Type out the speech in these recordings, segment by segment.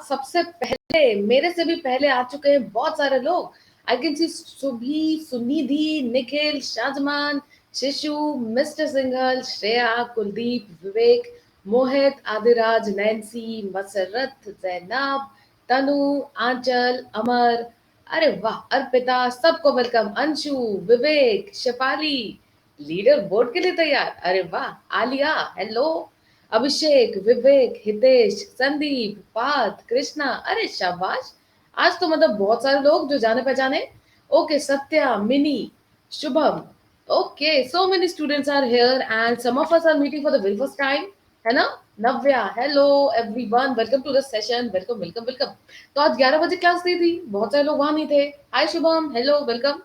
सबसे पहले मेरे से भी पहले आ चुके हैं बहुत सारे लोग। I can see सुभी, Sunidhi, Nikhil, शाजमान, शिशु, मिस्टर सिंघल, श्रेया, कुलदीप, विवेक, मोहित, आदिराज, नैन्सी, मसरत, जैनब, तनु, आंचल, अमर, अरे वाह, अर्पिता, सबको वेलकम। अंशु, विवेक, शेफाली, लीडर बोर्ड के लिए तैयार, अरे वाह। आलिया, हेलो। अभिषेक, विवेक, हितेश, संदीप, पार्थ, कृष्णा, अरे शाबाश। आज तो मतलब बहुत सारे लोग जो जाने पहचाने। Okay, Satya, mini, Shubham. Okay, so many students are here and some of us are meeting for the very first time, है ना? Navya, hello everyone, welcome to the session, welcome welcome welcome. तो आज 11 बजे क्लास दी थी, बहुत सारे लोग वहां नहीं थे। हाय शुभम, हेलो, वेलकम।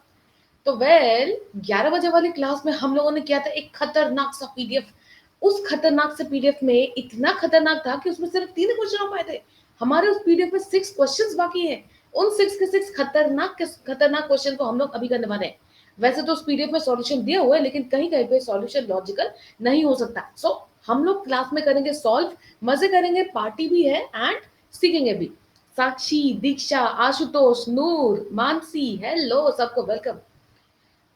तो 11 बजे वाली क्लास में हम लोगों ने किया था एक खतरनाक सा पीडीएफ। उस खतरनाक से पीडीएफ में इतना खतरनाक था कि उसमें सिर्फ 3 क्वेश्चन हो पाए थे। हमारे उस पीडीएफ में 6 क्वेश्चंस बाकी हैं। उन 6 के 6 खतरनाक क्वेश्चन को हम लोग अभी करने वाले हैं। वैसे तो उस पीडीएफ में सॉल्यूशन दिया हुआ है, लेकिन कहीं कहीं पे सॉल्यूशन लॉजिकल नहीं हो सकता। सो हम लोग क्लास में करेंगे सॉल्व, मजे करेंगे, पार्टी भी है एंड सीखेंगे भी। साक्षी, दीक्षा, आशुतोष, नूर, मानसी, हेलो, सबको वेलकम।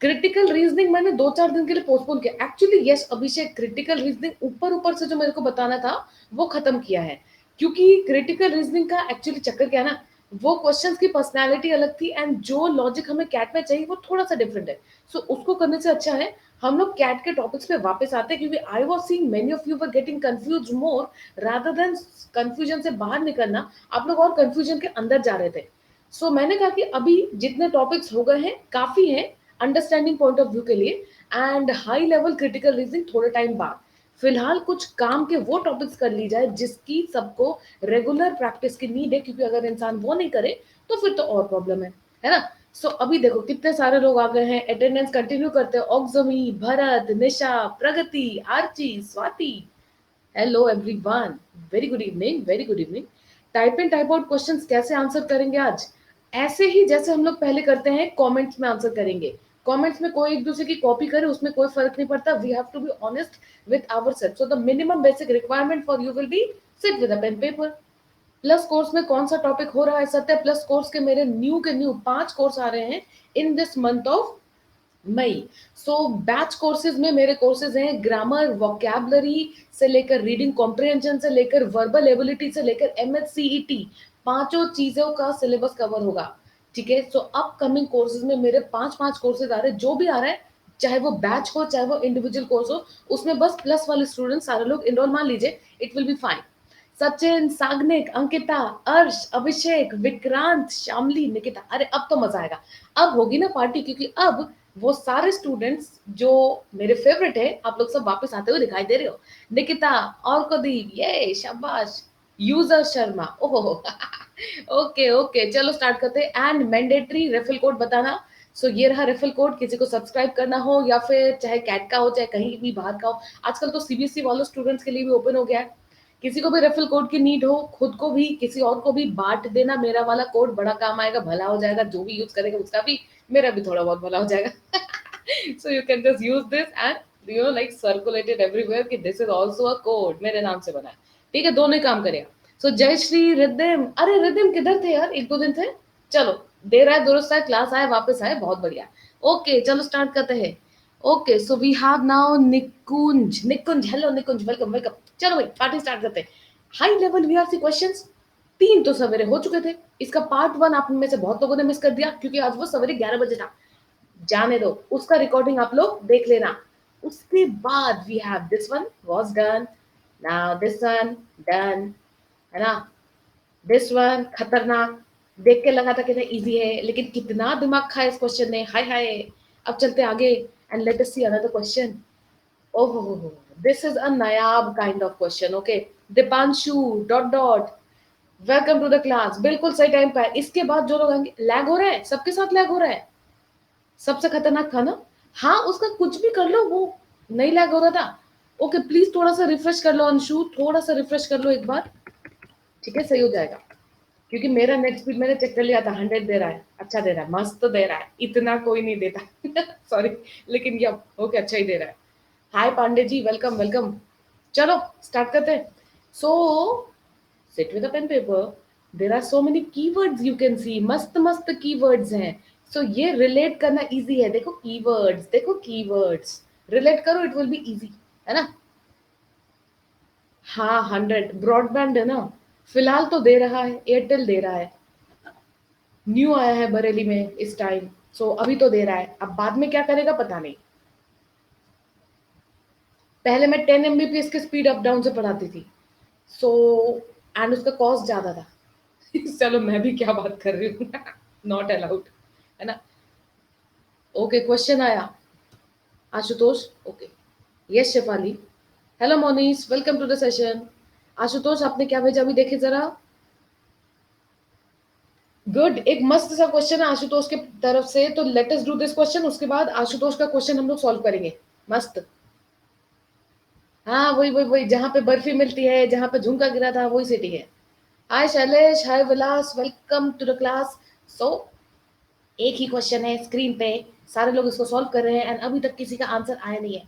क्रिटिकल रीजनिंग मैंने 2-4 दिन के लिए पोस्टपोन किया। एक्चुअली यस अभिषेक, क्रिटिकल रीजनिंग ऊपर ऊपर से जो मेरे को बताना था वो खत्म किया है। क्योंकि क्रिटिकल रीजनिंग का एक्चुअली चक्कर क्या है ना, वो क्वेश्चंस की पर्सनालिटी अलग थी एंड जो लॉजिक हमें कैट में चाहिए वो थोड़ा सा डिफरेंट है। सो उसको करने से अच्छा है हम लोग कैट के टॉपिक्स पे वापस आते हैं, क्योंकि I was seeing many of you were getting confused more rather than confusion से बाहर निकलना। आप लोग और कंफ्यूजन के अंदर जा रहे थे। सो मैंने कहा कि अभी जितने टॉपिक्स हो गए हैं काफी हैं अंडरस्टैंडिंग पॉइंट ऑफ व्यू के लिए, and high level critical reasoning थोड़े टाइम बाद। फिलहाल कुछ काम के वो टॉपिक्स कर ली जाए जिसकी सबको रेगुलर प्रैक्टिस की नीड है, क्योंकि अगर इंसान वो नहीं करे तो फिर तो और प्रॉब्लम है ना? सो अभी देखो कितने सारे लोग आ गए हैं, अटेंडेंस कंटिन्यू करते हैं। ऑक्समी, Bharat, Nisha, Pragati, Archi, Swati, hello everyone, very good evening, very good evening. Type and type out questions कैसे आंसर करेंगे आज? ऐसे ही जैसे हम लोग पहले करते हैं, कमेंट्स में आंसर करेंगे। कमेंट्स में कोई एक दूसरे की कॉपी करे उसमें कोई फर्क नहीं पड़ता। We have to be honest with ourselves. So the minimum basic requirement for you will be sit with a pen paper. Plus course में कौन सा टॉपिक हो रहा है सत्य? प्लस कोर्स के मेरे न्यू के न्यू 5 कोर्स आ रहे हैं in this month of May. So batch courses में मेरे कोर्सेज हैं ग्रामर, वोकैबलरी से लेकर रीडिंग कॉम्प्रिहेंशन से लेकर वर्बल एबिलिटी से लेकर एमएचसीईटी, पांचों चीजों का सिलेबस कवर होगा। ठीक है, सो अपकमिंग कोर्सेज में मेरे 5-5 कोर्सेज आ रहे हैं। जो भी आ रहा है, चाहे वो बैच हो चाहे वो इंडिविजुअल कोर्स हो, उसमें बस प्लस वाले स्टूडेंट सारे लोग इनरोल मान लीजिए, it will be fine. Sachin, Sagnik, Ankita, Arsh, Abhishek, Vikrant, श्यामली, निकिता, अरे अब तो मजा आएगा। अब होगी ना पार्टी, क्योंकि अब वो सारे स्टूडेंट्स जो मेरे फेवरेट है आप लोग सब वापस आते हुए दिखाई दे रहे हो। निकिता और कुलदीप, ये शाबाश। यूजर शर्मा, ओहो ओके ओके, चलो स्टार्ट करते हैं। एंड मैंडेटरी रेफरल कोड बताना। सो ये रहा रेफरल कोड, किसी को सब्सक्राइब करना हो या फिर चाहे कैट का हो चाहे कहीं भी बाहर का हो, आजकल तो सीबीएसई वालों स्टूडेंट्स के लिए भी ओपन हो गया है। किसी को भी रेफरल कोड की नीड हो, खुद को भी किसी और को भी बांट देना। मेरा वाला कोड बड़ा काम आएगा, भला हो जाएगा। जो भी यूज करेगा उसका भी, मेरा भी थोड़ा बहुत भला हो जाएगा। So you can just use this and like circulate it everywhere कि this is also a code, मेरे नाम से बना है। ठीक है, दोनों ही काम करेगा। सो जय श्री रिद्धिम, अरे रिद्धिम किधर थे यार, 1-2 दिन थे। चलो, देर आए दुरुस्त आए, क्लास आए वापस आए, बहुत बढ़िया। ओके चलो स्टार्ट करते हैं। Okay so we have now Nikunj. Nikunj, hello Nikunj, welcome welcome. चलो भाई पार्टी स्टार्ट करते हैं। हाई लेवल वीआरसी क्वेश्चंस 3 तो सवेरे हो चुके थे। इसका पार्ट 1 आप में से बहुत लोगों ने मिस कर दिया, क्योंकि आज वो सवेरे 11 बजे था। जाने दो, उसका रिकॉर्डिंग आप लोग देख लेना। उसके बाद we have this one was done, now this one done, है ना? दिस वन खतरनाक, देख के लगा था कितना इजी है, लेकिन कितना दिमाग खाया इस क्वेश्चन ने, हाय हाय। अब चलते आगे and let us see another question. ओहो, दिस इज अ नायाब kind of question. Okay, Deepanshu dot dot, welcome to the class. बिल्कुल सही टाइम पे। इसके बाद जो लोग आएंगे, लैग हो रहा है, सबके साथ लैग हो रहा है। सबसे खतरनाक था ना? हाँ, उसका कुछ भी कर लो, वो नहीं लैग हो रहा था। ओके प्लीज थोड़ा सा रिफ्रेश कर लो अंशु, थोड़ा सा रिफ्रेश कर लो एक बार। ठीक है, सही हो जाएगा। क्योंकि मेरा नेट स्पीड मैंने चेक कर लिया था, 100 दे रहा है, अच्छा दे रहा है, मस्त तो दे रहा है, इतना कोई नहीं देता सॉरी, लेकिन ये ओके अच्छा ही दे रहा है। Hi Pandey ji, welcome welcome. चलो स्टार्ट करते हैं। So sit with a pen paper there are so many keywords you can see, मस्त मस्त कीवर्ड्स हैं. सो ये रिलेट करना इजी है. देखो कीवर्ड्स, देखो कीवर्ड्स रिलेट करो, इट विल बी इजी, है ना. हाँ 100 ब्रॉडबैंड है ना. फिलहाल तो दे रहा है, एयरटेल दे रहा है. न्यू आया है बरेली में इस टाइम. सो अभी तो दे रहा है, अब बाद में क्या करेगा पता नहीं. पहले मैं 10 Mbps की स्पीड अप डाउन से पढ़ाती थी. सो एंड उसका कॉस्ट ज्यादा था. चलो मैं भी क्या बात कर रही हूँ. नॉट अलाउड, है ना. ओके क्वेश्चन आया. Ashutosh. Okay. Yes Shefali. Hello Monis, welcome to the session. Ashutosh आपने क्या भेजा अभी देखे जरा. गुड. एक मस्त सा क्वेश्चन है आशुतोष के तरफ से, तो let us do this question. उसके बाद आशुतोष का क्वेश्चन हम लोग सॉल्व करेंगे. मस्त. हाँ वही वही वही, जहाँ पे बर्फी मिलती है, जहाँ पे झुमका गिरा था, वही सिटी है. हाय शैलेश, हाय विलास, वेलकम टू द क्लास. सो एक ही क्वेश्चन है स्क्रीन पे, सारे लोग इसको सॉल्व कर रहे हैं एंड अभी तक किसी का आंसर आया नहीं है.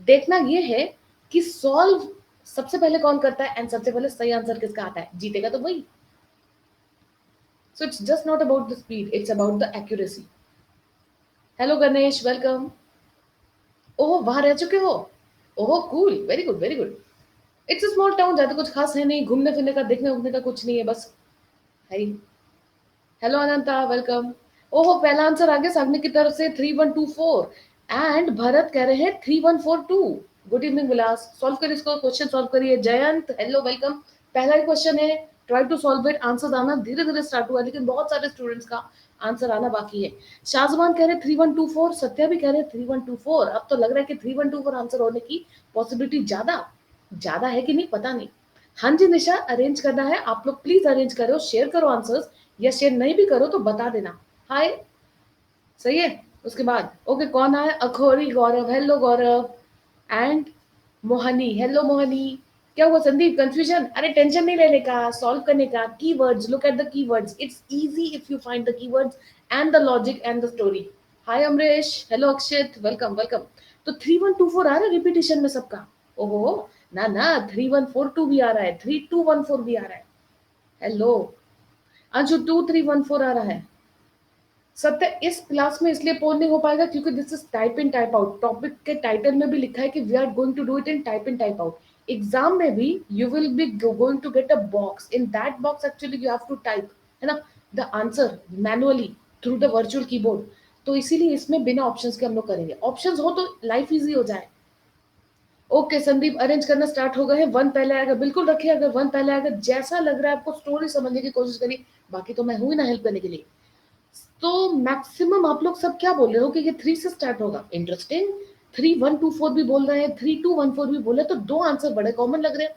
देखना ये है कि सॉल्व सबसे पहले कौन करता है एंड सबसे पहले सही आंसर किसका आता है, जीतेगा तो वही. So it's just not about the speed, it's about the accuracy. Hello Ganesh, welcome. Oh वहां रह चुके हो. Oh cool, very good very good. It's a small town, ज्यादा कुछ खास है नहीं, घूमने फिरने का देखने उखने का कुछ नहीं है बस. है ही. हेलो अनंता, वेलकम. ओहो पहला आंसर आ गया सामने की तरफ से 3124. एंड भरत कह रहे हैं 3142. गुड इवनिंग विलास. सॉल्व करिए इसको, क्वेश्चन सॉल्व करिए. Jayant hello welcome. पहला ही क्वेश्चन है, try to solve it. Answer आना धीरे धीरे स्टार्ट हुआ है, लेकिन बहुत सारे स्टूडेंट्स का आंसर आना बाकी है. शाहजमान कह रहे 3124, सत्या भी कह रहे 3124. अब तो लग रहा है कि 3124 आंसर होने की पॉसिबिलिटी ज्यादा ज्यादा है कि नहीं पता नहीं. हाँ जी निशा, अरेंज करना है, आप लोग प्लीज अरेंज करो, शेयर करो आंसर्स, या शेयर नहीं भी करो तो बता देना. हाय. सही है. उसके बाद ओके कौन आया, Akhori Gaurav, hello Gaurav. And Mohini, hello Mohini. क्या हुआ संदीप, कंफ्यूजन. अरे टेंशन नहीं लेने का, सॉल्व करने का. Keywords, look at the keywords, it's easy if you find the keywords and the logic and the story. Hi Amrish, hello Akshit, welcome welcome. तो 3124 आ रहा है रिपीटिशन में सबका. ओहो. ना ना, 3142 भी आ रहा है, 3214 भी आ रहा है. हेलो. अंशु 2314 आ रहा है. सत्य इस क्लास में इसलिए पोल नहीं हो पाएगा क्योंकि this is type in type out. Topic के टाइटल में भी लिखा है कि we are going to do it in type out. Exam में भी you will be going to get a box, in that box actually you have to type, है ना, the answer manually through the virtual keyboard. तो इसीलिए इसमें बिना options के हम लोग करेंगे. ऑप्शंस हो तो लाइफ इजी हो जाए. ओके संदीप, अरेंज करना स्टार्ट हो गए हैं. वन पहले आएगा, बिल्कुल रखिए. अगर वन पहले आएगा, जैसा लग रहा है आपको, स्टोरी समझने की कोशिश करिए. बाकी तो मैं हूं ही ना हेल्प करने के लिए. तो मैक्सिमम आप लोग सब क्या बोल रहे हो कि ये 3 से स्टार्ट होगा. इंटरेस्टिंग. 3124 भी बोल रहे हैं, 3214 भी बोले, तो दो आंसर बड़े कॉमन लग रहे हैं.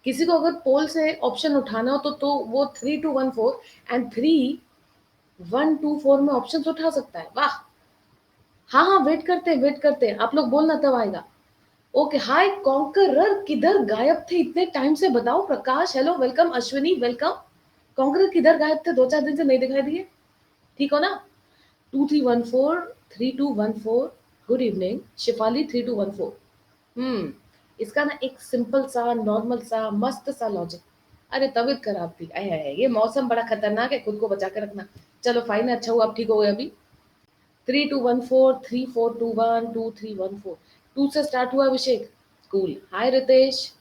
किसी को अगर पोल से ऑप्शन उठाना हो तो वो 3214 एंड 3124 में ऑप्शन उठा सकता है. वाह. हाँ हाँ, वेट करते हैं, आप लोग बोलना तब आएगा. ओके. हाय कॉन्करर, किधर गायब थे इतने टाइम से, बताओ. Prakash hello welcome. Ashwini welcome. Conqueror किधर गायब थे, 2-4 दिन से नहीं दिखाई दिए. ठीक हो ना. 2314 3214. Good evening. शिफाली 3214. इसका ना एक सिंपल सा नॉर्मल सा मस्त सा लॉजिक. अरे तबीयत खराब थी, आए हाय, ये मौसम बड़ा खतरनाक है, खुद को बचा के रखना. चलो फाइन है, अच्छा हुआ आप ठीक हो गए अभी. 3214 3421 2314. टू से स्टार्ट हुआ अभिषेक. कूल. हाय रितेश.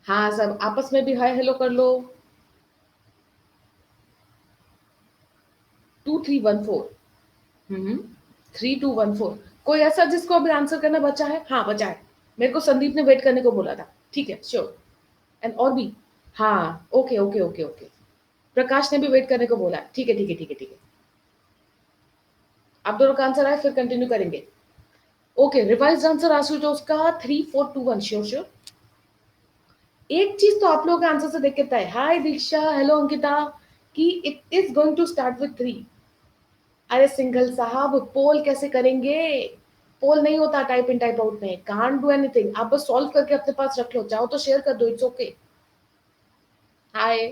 हाँ सब आपस में भी हाय हेलो कर लो. 2314. 3214. कोई ऐसा जिसको अभी आंसर करना बचा है. हाँ बचा है. मेरे को संदीप ने वेट करने को बोला था. ठीक है श्योर. एंड और भी. हाँ ओके ओके ओके ओके. प्रकाश ने भी वेट करने को बोला. ठीक है ठीक है ठीक है ठीक है. आप दोनों का आंसर आए फिर कंटिन्यू करेंगे. ओके रिवाइज आंसर आशुतोष का 3421. Sure sure. एक चीज तो आप लोगों के आंसर से देख के तय. Hi Diksha, hello Ankita. कि it is going to start with 3. अरे सिंघल साहब, पोल कैसे करेंगे. पोल नहीं होता टाइप इन टाइप आउट में. Can't do anything. आप बस सॉल्व करके अपने पास रख लो, चाहो तो शेयर कर दो, it's okay. Hi.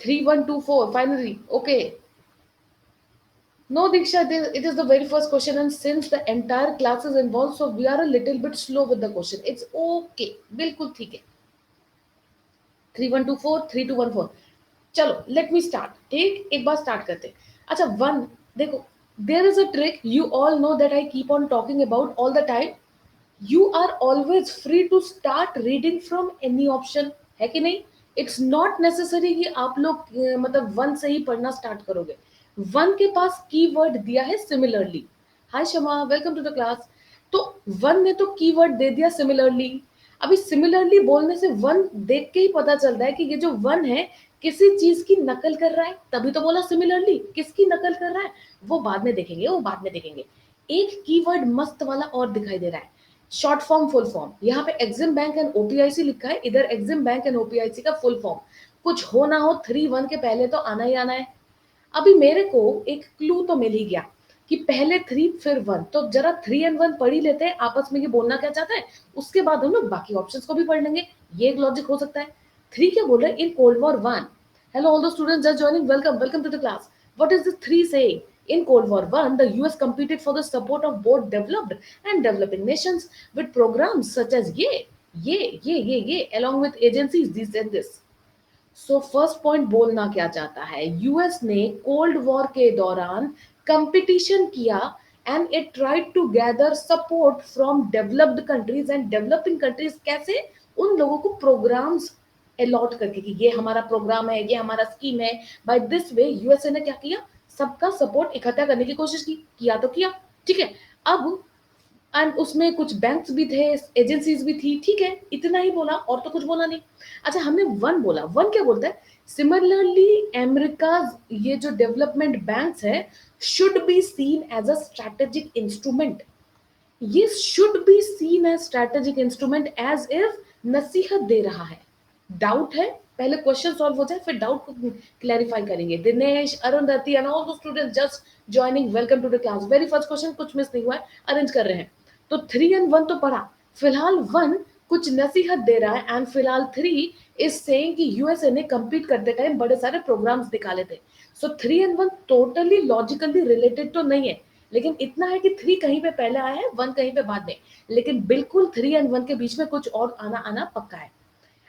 3124 finally. Okay. No, Diksha, it is the very first question, and since the entire class is involved, so we are a little bit slow with the question. It's okay. बिल्कुल ठीक है. 3124 3214. चलो let me start. ठीक, एक बार start करते हैं. अच्छा, one. देखो, there is a trick you all know that I keep on talking about all the time. You are always free to start reading from any option. है कि नहीं? It's not necessary कि आप लोग मतलब वन से ही पढ़ना स्टार्ट करोगे. वन के पास कीवर्ड दिया है similarly. Hi Shama, welcome to the class. तो वन ने तो कीवर्ड दे दिया सिमिलरली. अभी सिमिलरली बोलने से वन देख के ही पता चलता है कि ये जो वन है किसी चीज की नकल कर रहा है, तभी तो बोला सिमिलरली. किसकी नकल कर रहा है वो बाद में देखेंगे, वो बाद में देखेंगे. एक कीवर्ड मस्त वाला और दिखाई दे रहा है. Short form, full form. यहाँ पे एग्जिम बैंक एंड ओपीआईसी लिखा है, इधर एग्जिम बैंक एंड ओपीआईसी का फुल फॉर्म. कुछ हो ना हो 3-1 के पहले तो आना ही आना है. अभी मेरे को एक क्लू तो मिल ही गया कि पहले 3 फिर 1, तो जरा 3 and 1 पढ़ ही लेते हैं आपस में, ये बोलना क्या चाहता है. उसके बाद हम लोग बाकी ऑप्शंस को भी पढ़ लेंगे. ये एक लॉजिक हो सकता है. 3 क्या बोल रहा है? In cold war 1. Hello all the students just joining, welcome welcome to the class. What is the 3 saying? In Cold War One, the US competed for the support of both developed and developing nations with programs such as ye, along with agencies this and this. So first point बोलना क्या चाहता है, US ने cold war के दौरान competition किया and it tried to gather support from developed countries and developing countries. कैसे? उन लोगों को प्रोग्राम्स अलॉट करके कि ये हमारा प्रोग्राम है, ये हमारा स्कीम है. बाय दिस वे यूएसए ने क्या किया? सबका सपोर्ट इकट्ठा करने की कोशिश की. किया तो किया, ठीक है. अब एंड उसमें कुछ बैंक्स भी थे, एजेंसीज भी थी, ठीक है. इतना ही बोला और तो कुछ बोला नहीं. अच्छा, हमने वन बोला. वन क्या बोलता है? सिमिलरली अमेरिका, ये जो डेवलपमेंट बैंक्स है, should be seen as a strategic instrument. ये should be seen as strategic instrument, as if नसीहत दे रहा है. डाउट है? पहले क्वेश्चन सॉल्व हो जाए फिर डाउट को क्लैरिफाई करेंगे. Dinesh, Arundhati and all the students just joining, welcome to the class. Very first question, कुछ मिस नहीं हुआ है, अरेंज कर रहे हैं. तो 3 and 1 तो पढ़ा. फिलहाल 1 कुछ नसीहत दे रहा है एंड फिलहाल 3 इज सेइंग कि यूएसए ने कंपीट करते टाइम बड़े सारे प्रोग्राम्स निकाले थे. सो 3 and 1 टोटली लॉजिकली रिलेटेड तो नहीं है, लेकिन इतना है कि 3 कहीं पे पहले आया है, 1 कहीं पे बाद में. लेकिन बिल्कुल 3 and 1 के बीच में कुछ और आना आना पक्का है.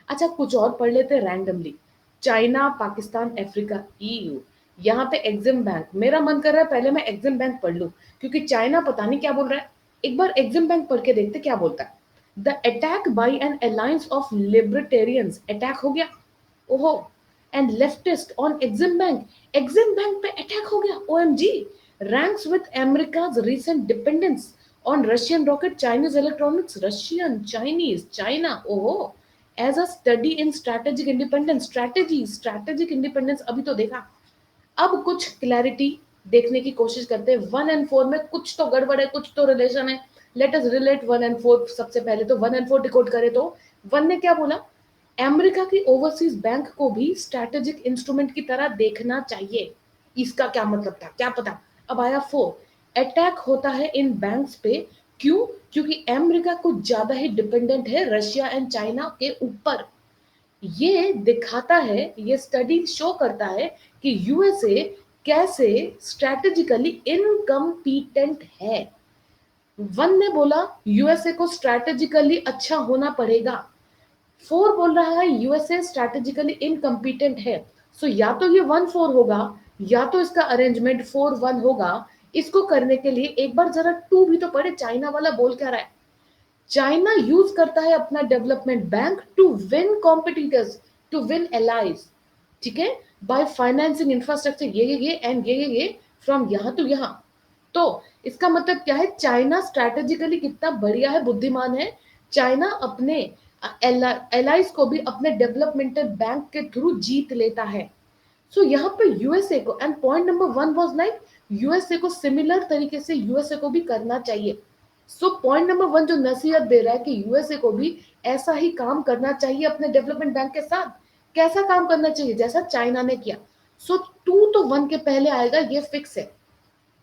अच्छा, कुछ और पढ़ लेते हैं randomly. China, Pakistan, Africa, EU. यहाँ पे एग्जिम बैंक. मेरा मन कर रहा है पहले मैं एग्जिम बैंक पढ़ लूं, क्योंकि चाइना पता नहीं क्या बोल रहा है. एक बार एग्जिम बैंक पढ़ के देखते क्या बोलता है. The attack by an alliance of libertarians. Attack हो गया, ओहो. And leftist on Exim bank. Exim bank पे अटैक हो गया, OMG. Ranks with America's recent dependence on Russian rocket, Chinese electronics. Russian, Chinese, China, ओहो. As a study in strategic independence. Strategic independence अभी तो देखा. अब कुछ क्लैरिटी देखने की कोशिश करते हैं. 1 and 4 में कुछ तो गड़बड़ है, कुछ तो रिलेशन है. Let us relate 1 and 4. सबसे पहले तो 1 and 4 डिकोड करें तो 1 ने क्या बोला? अमेरिका की ओवरसीज बैंक को भी स्ट्रैटेजिक इंस्ट्रूमेंट की तरह देखना चाहिए. इसका क्या मतलब था, क्या पता. अब आया 4. अटैक होता है इन बैंक्स पे. क्यों? क्योंकि अमेरिका कुछ ज्यादा ही डिपेंडेंट है रशिया एंड चाइना के ऊपर. ये दिखाता है, ये स्टडी शो करता है कि यूएसए कैसे स्ट्रैटेजिकली इनकम्पीटेंट है. 1 ने बोला यूएसए को स्ट्रैटेजिकली अच्छा होना पड़ेगा. 4 बोल रहा है यूएसए स्ट्रैटेजिकली इनकम्पीटेंट है. सो या तो ये 1-4 होगा, या तो इसका अरेंजमेंट 4-1 होगा. इसको करने के लिए एक बार जरा 2 भी तो पढ़े. चाइना वाला बोल क्या रहा है? चाइना यूज करता है अपना development bank to win competitors, to win allies, ठीक है, बाय फाइनेंसिंग इंफ्रास्ट्रक्चर, ये एंड ये फ्रॉम यहां टू यहां. तो इसका मतलब क्या है? चाइना स्ट्रैटेजिकली कितना बढ़िया है, बुद्धिमान है. चाइना अपने एलाइज को भी अपने डेवलपमेंटल बैंक के थ्रू जीत लेता है. सो यहाँ पे यूएसए को, and point number 1 was like USA को सिमिलर तरीके से यूएसए को भी करना चाहिए. सो पॉइंट नंबर 1 जो नसीहत दे रहा है कि यूएसए को भी ऐसा ही काम करना चाहिए अपने डेवलपमेंट बैंक के साथ. कैसा काम करना चाहिए? जैसा चाइना ने किया. सो 2 तो 1 के पहले आएगा, ये फिक्स है.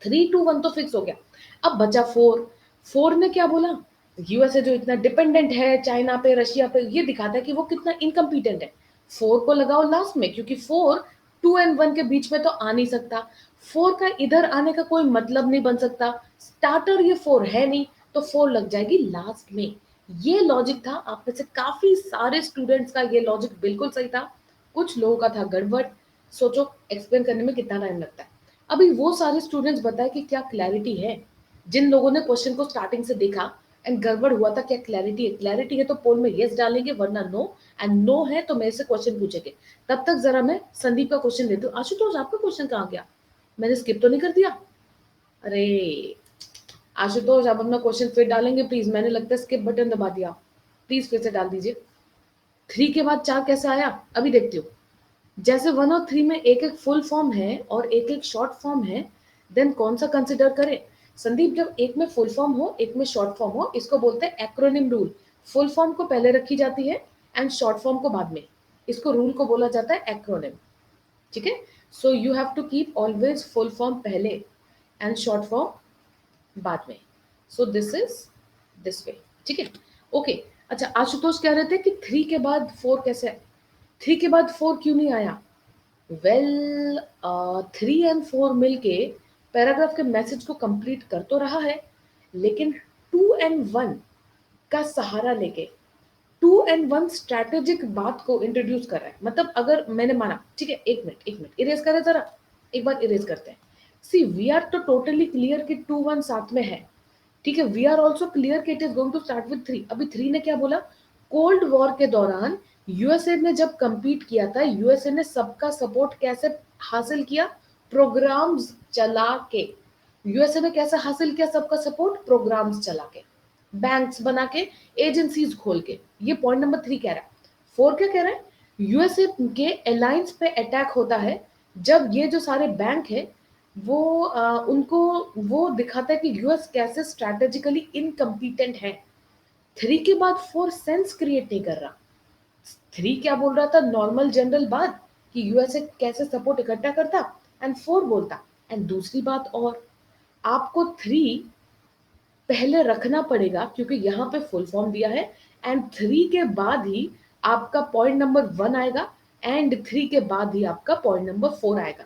3-2-1 तो फिक्स हो गया. अब बचा 4. 4 ने क्या बोला? यूएसए जो इतना डिपेंडेंट है चाइना पे, रशिया पे, ये दिखाता है कि वो कितना इनकम्पिटेंट है. 4 को लगाओ लास्ट में, क्योंकि 4 2 and 1 के बीच में तो आ नहीं सकता. 4 का इधर आने का कोई मतलब नहीं बन सकता, स्टार्टर ये 4 है नहीं, तो 4 लग जाएगी लास्ट में। ये लॉजिक था, आप में से काफी सारे स्टूडेंट्स का ये लॉजिक बिल्कुल सही था, कुछ लोगों का था गड़बड़। सोचो एक्सप्लेन करने में कितना टाइम लगता है। अभी वो सारे स्टूडेंट्स बताए कि क्या क्लैरिटी है, जिन लोगों ने क्वेश्चन को स्टार्टिंग से देखा एंड गड़बड़ हुआ था, क्या क्लैरिटी है? क्लैरिटी है तो पोल में यस डालेंगे, वरना नो, एंड नो है तो मेरे से क्वेश्चन पूछेंगे। तब तक जरा मैं संदीप का क्वेश्चन लेती हूँ। आशुतोष आपका क्वेश्चन कहाँ गया? मैंने स्किप तो नहीं कर दिया? अरे आशुतोष आप अपना क्वेश्चन फिर डालेंगे प्लीज, मैंने लगता है स्किप बटन दबा दिया, प्लीज फिर से डाल दीजिए। 3 के बाद 4 कैसे आया अभी देखती हूँ। जैसे 1 और 3 में एक एक फुल फॉर्म है और एक एक शॉर्ट फॉर्म है, देन कौन सा कंसिडर करें? संदीप जब एक में फुल फॉर्म हो एक में शॉर्ट फॉर्म हो, इसको बोलते हैं एक्रोनिम रूल। फुल फॉर्म को पहले रखी जाती है एंड शॉर्ट फॉर्म को बाद में, इसको रूल को बोला जाता है एक्रोनिम। ठीक है, so you have to keep always full form पहले एंड शॉर्ट फॉर्म बाद में। So this is this way. ठीक है, ओके। अच्छा आशुतोष कह रहे थे कि 3 के बाद 4 कैसे, 3 के बाद 4 क्यों नहीं आया? वेल 3 एंड 4 मिलके पैराग्राफ के मैसेज को कंप्लीट कर तो रहा है, लेकिन 2 एंड 1 का सहारा लेके 2 and 1 स्ट्रैटेजिक बात को इंट्रोड्यूस कर रहा है। मतलब अगर मैंने माना, ठीक है, एक मिनट इरेज करें जरा, एक बार इरेज करते हैं। सी वी आर तो टोटली क्लियर कि 2 1 साथ में है, ठीक है। वी आर ऑल्सो क्लियर कि it is going to start with 3। अभी 3 ने क्या बोला? कोल्ड वॉर के दौरान यूएसए ने जब compete किया था, यूएसए ने सबका सपोर्ट कैसे हासिल किया? प्रोग्राम्स चला के। यूएसए ने कैसे हासिल किया सबका सपोर्ट? प्रोग्राम्स चला के, बैंक्स बना के, एजेंसीज खोल के। ये पॉइंट नंबर 3 कह रहा है। 4 क्या कह रहा है? यूएसए के अलायंस पे अटैक होता है जब ये जो सारे बैंक है वो उनको वो दिखाता है कि यूएस कैसे स्ट्रैटेजिकली इनकम्पिटेंट है। 3 के बाद 4 सेंस क्रिएट नहीं कर रहा। 3 क्या बोल रहा था? नॉर्मल जनरल बात कि यूएसए कैसे सपोर्ट इकट्ठा करता, एंड 4 बोलता। एंड दूसरी बात और, आपको 3 पहले रखना पड़ेगा क्योंकि यहाँ पे फुल फॉर्म दिया है, एंड 3 के बाद ही आपका पॉइंट नंबर 1 आएगा, एंड 3 के बाद ही आपका पॉइंट नंबर 4 आएगा।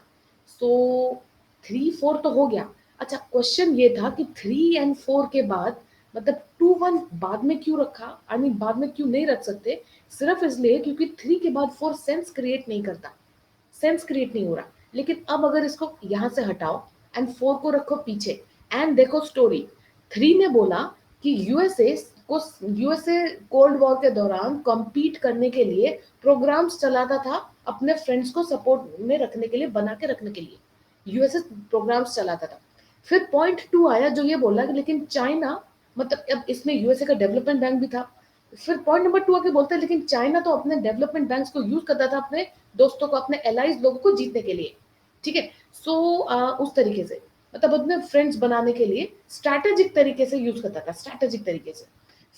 सो 3 4 तो हो गया। अच्छा क्वेश्चन ये था कि 3 एंड 4 के बाद मतलब 2 1 बाद में क्यों रखा? आई मीन बाद में क्यों नहीं रख सकते? सिर्फ इसलिए क्योंकि 3 के बाद 4 सेंस क्रिएट नहीं करता, सेंस क्रिएट नहीं हो रहा। लेकिन अब अगर इसको यहां से हटाओ एंड 4 को रखो पीछे, एंड देखो स्टोरी। 3 ने बोला कि यूएसए कोल्ड वॉर के दौरान कॉम्पीट करने के लिए प्रोग्राम्स चलाता था, अपने फ्रेंड्स को सपोर्ट में रखने के लिए, बना के रखने के लिए यूएसए प्रोग्राम्स चलाता था। फिर पॉइंट 2 आया जो ये बोला कि लेकिन चाइना, मतलब अब इसमें यूएसए का डेवलपमेंट बैंक भी था। फिर पॉइंट नंबर 2 आके बोलते हैं लेकिन चाइना तो अपने डेवलपमेंट बैंक्स को यूज करता था अपने दोस्तों को, अपने एलाइज लोगों को जीतने के लिए। ठीक है, सो उस तरीके से, मतलब अपने फ्रेंड्स बनाने के लिए स्ट्रैटेजिक तरीके से यूज करता था, स्ट्रैटेजिक तरीके से।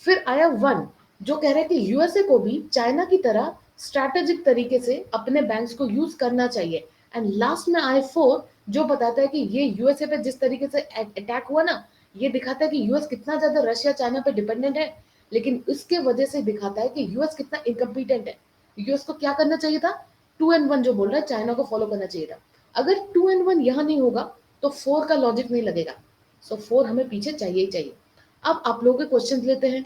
फिर आया 1 जो कह रहा है कि यूएसए को भी चाइना की तरह स्ट्रैटेजिक तरीके से अपने बैंक्स को यूज करना चाहिए। एंड लास्ट में आए 4 जो बताता है कि ये यूएसए पे जिस तरीके से अटैक हुआ ना, ये दिखाता है कि यूएस कितना ज्यादा रशिया चाइना पे डिपेंडेंट है, लेकिन इसके वजह से दिखाता है कि यूएस कितना इनकम्पिटेंट है। यूएस को क्या करना चाहिए था? 2 and 1 जो बोल रहा है चाइना को फॉलो करना चाहिए था। अगर 2 and 1 यहाँ नहीं होगा तो 4 का लॉजिक नहीं लगेगा। सो 4 हमें पीछे चाहिए ही चाहिए। अब आप लोगों के क्वेश्चन लेते हैं।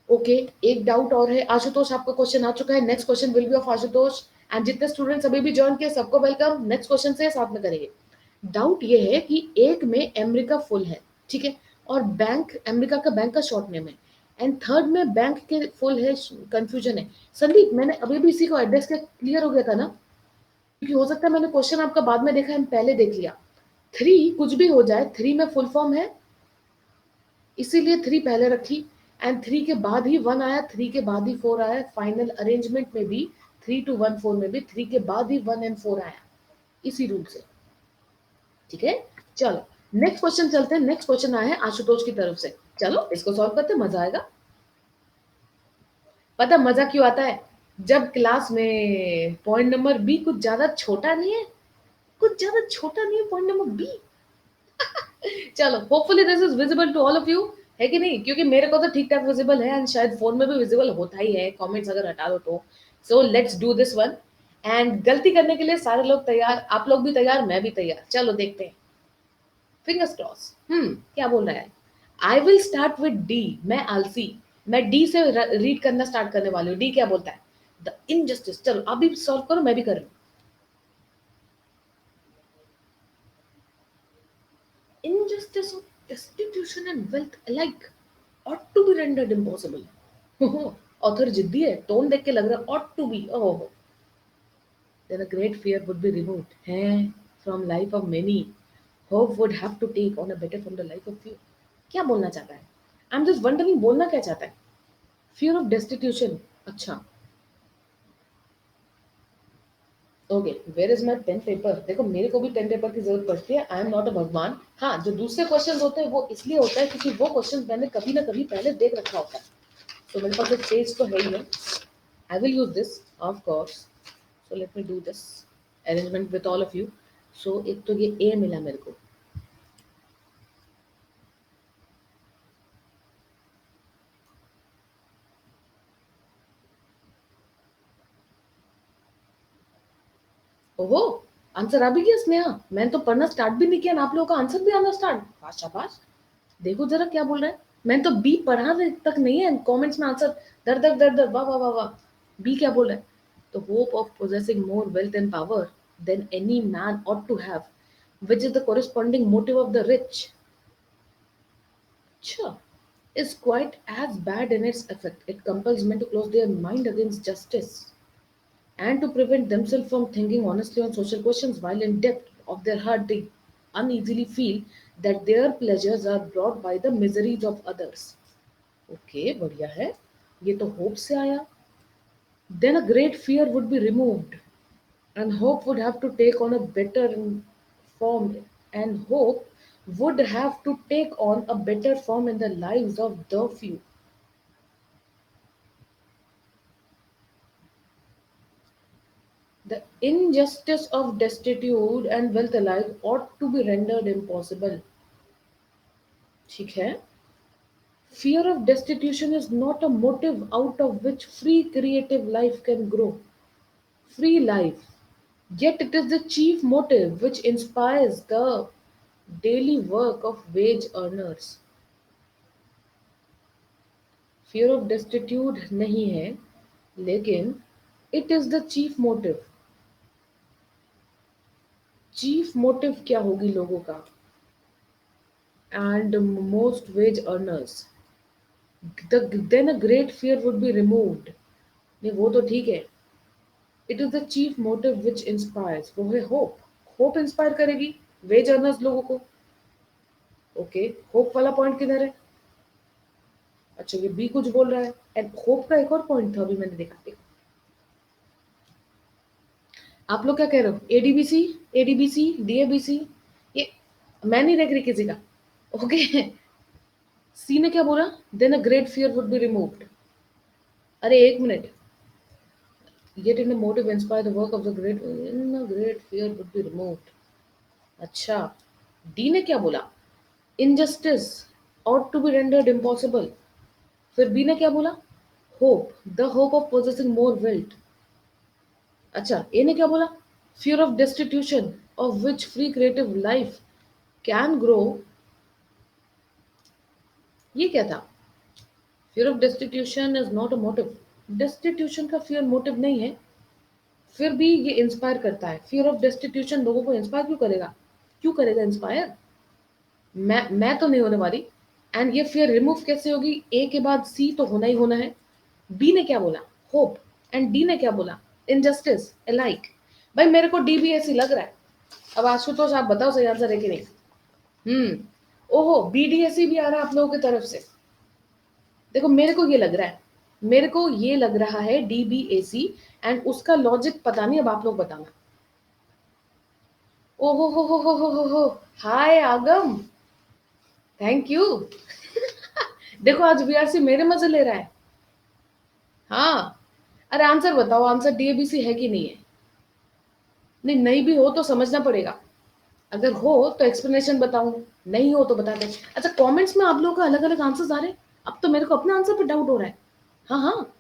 ओके, एक डाउट और है। आशुतोष आपका क्वेश्चन आ चुका है, next question will be of Ashutosh. And जितने स्टूडेंट्स अभी भी ज्वाइन किए सबको वेलकम, नेक्स्ट क्वेश्चन से साथ में करेंगे। डाउट ये है कि एक में अमेरिका फुल है, ठीक है, और बैंक अमेरिका का बैंक का शॉर्ट नेम है, एंड थर्ड में बैंक के फुल है, कंफ्यूजन है। संदीप मैंने अभी भी इसी को एड्रेस के क्लियर हो गया था ना? क्योंकि हो सकता है मैंने क्वेश्चन आपका बाद में देखा है, पहले देख लिया। 3 कुछ भी हो जाए, 3 में फुल फॉर्म है इसीलिए 3 पहले रखी, एंड 3 के बाद ही 1 आया, 3 के बाद ही 4 आया। फाइनल अरेंजमेंट में भी 3 to 1 4 में भी 3 के बाद ही 1 and 4 आया, इसी रूल से। ठीक है, चलो नेक्स्ट क्वेश्चन चलते हैं। नेक्स्ट क्वेश्चन आया है आशुतोष की तरफ से, चलो इसको सॉल्व करते हैं, मजा आएगा। पता मजा क्यों आता है? जब क्लास में पॉइंट नंबर बी कुछ ज्यादा छोटा नहीं है, कुछ ज्यादा छोटा नहीं है पॉइंट नंबर बी। चलो hopefully this is visible to all of you, है कि नहीं? क्योंकि मेरे को तो ठीक ठाक विजिबल है, एंड शायद फोन में भी विजिबल होता ही है, कमेंट्स अगर हटा दो तो। So let's do this one. And गलती करने के लिए सारे लोग तैयार, आप लोग भी तैयार, मैं भी तैयार, चलो देखते हैं, फिंगर्स क्रॉस। क्या बोल रहा है? I will start with D, मैं आलसी, मैं डी से रीड करना स्टार्ट करने वाली हूँ। डी क्या बोलता है? द इनजस्टिस, चलो आप भी सॉल्व करो, मैं भी कर रही हूँ। Injustice of destitution and wealth alike ought to be rendered impossible. Author जिद्दी है, टोन देख के लग रहा है ought to be, oh, then a great fear would be removed है from life of many. Hope would have to take on a better from the life of few. क्या बोलना चाहता है? I'm just wondering बोलना क्या चाहता है? Fear of destitution, अच्छा, okay, where is my pen paper? देखो मेरे को भी पेन पेपर की जरूरत पड़ती है, आई एम नॉट अ भगवान। हाँ, जो दूसरे क्वेश्चन होते हैं वो इसलिए होता है क्योंकि वो क्वेश्चन मैंने कभी ना कभी पहले देख रखा होता है, तो मेरे पास एक पेज तो है ही है। I will use this of course, so let me do this arrangement with all of you. So एक तो ये ए मिला मेरे को, ओहो, आंसर आ भी गया स्नेहा, मैंने तो पढ़ना स्टार्ट भी नहीं किया ना, आप लोगों का आंसर भी आना स्टार्ट, शाबाश। देखो जरा क्या बोल रहा है, मैंने तो बी पढ़ा तक नहीं है, कमेंट्स में आंसर दर दर दर दर, वाह वाह वाह वाह। बी क्या बोल रहा है? The hope of possessing more wealth and power than any man ought to have, which is the corresponding motive of the rich, अच्छा, is quite as bad in its effect. It compels men to close their mind against justice and to prevent themselves from thinking honestly on social questions, while in depth of their heart they uneasily feel that their pleasures are brought by the miseries of others. Okay, बढ़िया है, ये तो hope से आया। Then a great fear would be removed and hope would have to take on a better form, and hope would have to take on a better form in the lives of the few. The injustice of destitute and wealth alike ought to be rendered impossible, ठीक है? Fear of destitution is not a motive out of which free creative life can grow. Free life. Yet it is the chief motive which inspires the daily work of wage earners. Fear of destitute नहीं है, लेकिन it is the chief motive. Chief motive क्या होगी लोगों का? And most wage earners. Then a great fear would be removed. नहीं वो तो ठीक है. It is the chief motive which inspires. वो है hope. Hope inspire करेगी wage earners लोगों को. ओके, होप वाला पॉइंट किधर है? अच्छा, ये बी कुछ बोल रहा है, एंड होप का एक और पॉइंट था, अभी मैंने देखा। आप लोग क्या कह रहे हो? एडीबीसी, एडीबीसी, डीएबीसी, ये मैं नहीं देख रही किसी का। ओके, सी ने क्या बोला? Then a great fear would be removed. अरे एक minute, yet in a motive inspire the work of the great, in a great fear would be removed। अच्छा, डी ने क्या बोला? Injustice ought to be rendered impossible। फिर B ने क्या बोला? Hope, the hope of possessing more wealth। अच्छा, ए ने क्या बोला? Fear of destitution of which free creative life can grow। ये क्या था? Fear of destitution is not a motive. Destitution का फियर मोटिव नहीं है, फिर भी ये इंस्पायर करता है। फियर ऑफ डेस्टिट्यूशन लोगों को इंस्पायर क्यों करेगा? क्यों करेगा इंस्पायर? मैं तो नहीं होने वाली। एंड ये फियर रिमूव कैसे होगी? ए के बाद सी तो होना ही होना है। बी ने क्या बोला? होप। एंड डी ने क्या बोला? Injustice alike. भाई मेरे को डी भी ऐसी लग रहा है। अब आशुतोष आप बताओ सही आंसर है कि नहीं? ओहो, बीडीएससी भी आ रहा है आप लोगों की तरफ से। देखो मेरे को ये लग रहा है, मेरे को ये लग रहा है डीबीएसी, एंड उसका लॉजिक पता नहीं, अब आप लोग बताना। ओहो हो, हाय आगम, थैंक यू। देखो आज बीआरसी मेरे मजे ले रहा है। हाँ, अरे आंसर बताओ, आंसर डीएबीसी है कि नहीं है? नहीं, नहीं भी हो तो समझना पड़ेगा, अगर हो तो एक्सप्लेनेशन बताऊं, नहीं हो तो बता दे। अच्छा, कमेंट्स में आप लोगों का अलग अलग आंसर्स आ रहे हैं, अब तो मेरे को अपने आंसर पे डाउट हो रहा है। हाँ हाँ,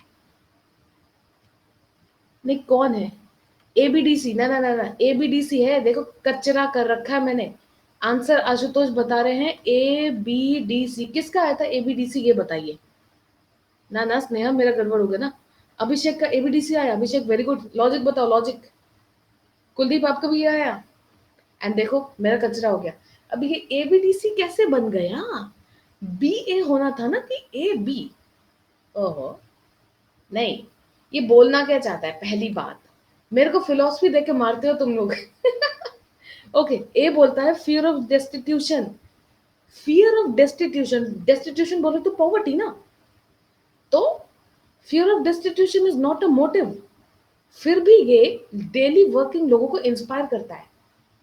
नहीं कौन है? एबीडीसी, ना ना ना ना, एबीडीसी है, देखो कचरा कर रखा है मैंने। आंसर आशुतोष बता रहे हैं एबीडीसी। किसका आया था एबीडीसी, ये बताइए। ना ना स्नेहा, मेरा गड़बड़ हो गया ना। अभिषेक का एबीडीसी आया, अभिषेक वेरी गुड। लॉजिक बताओ, लॉजिक। कुलदीप आपका भी ये आया। एंड देखो मेरा कचरा हो गया। अब ये एबीडीसी कैसे बन गया? बी ए होना था ना कि ए बी। ओहो, नहीं। ये बोलना क्या चाहता है पहली बात, मेरे को फिलोसफी देके मारते हो तुम लोग। ओके, ए बोलता है fear of destitution. Fear of destitution, destitution बोले तो पॉवर्टी ना। तो fear of destitution is not a motive. फिर भी ये डेली वर्किंग लोगों को इंस्पायर करता है।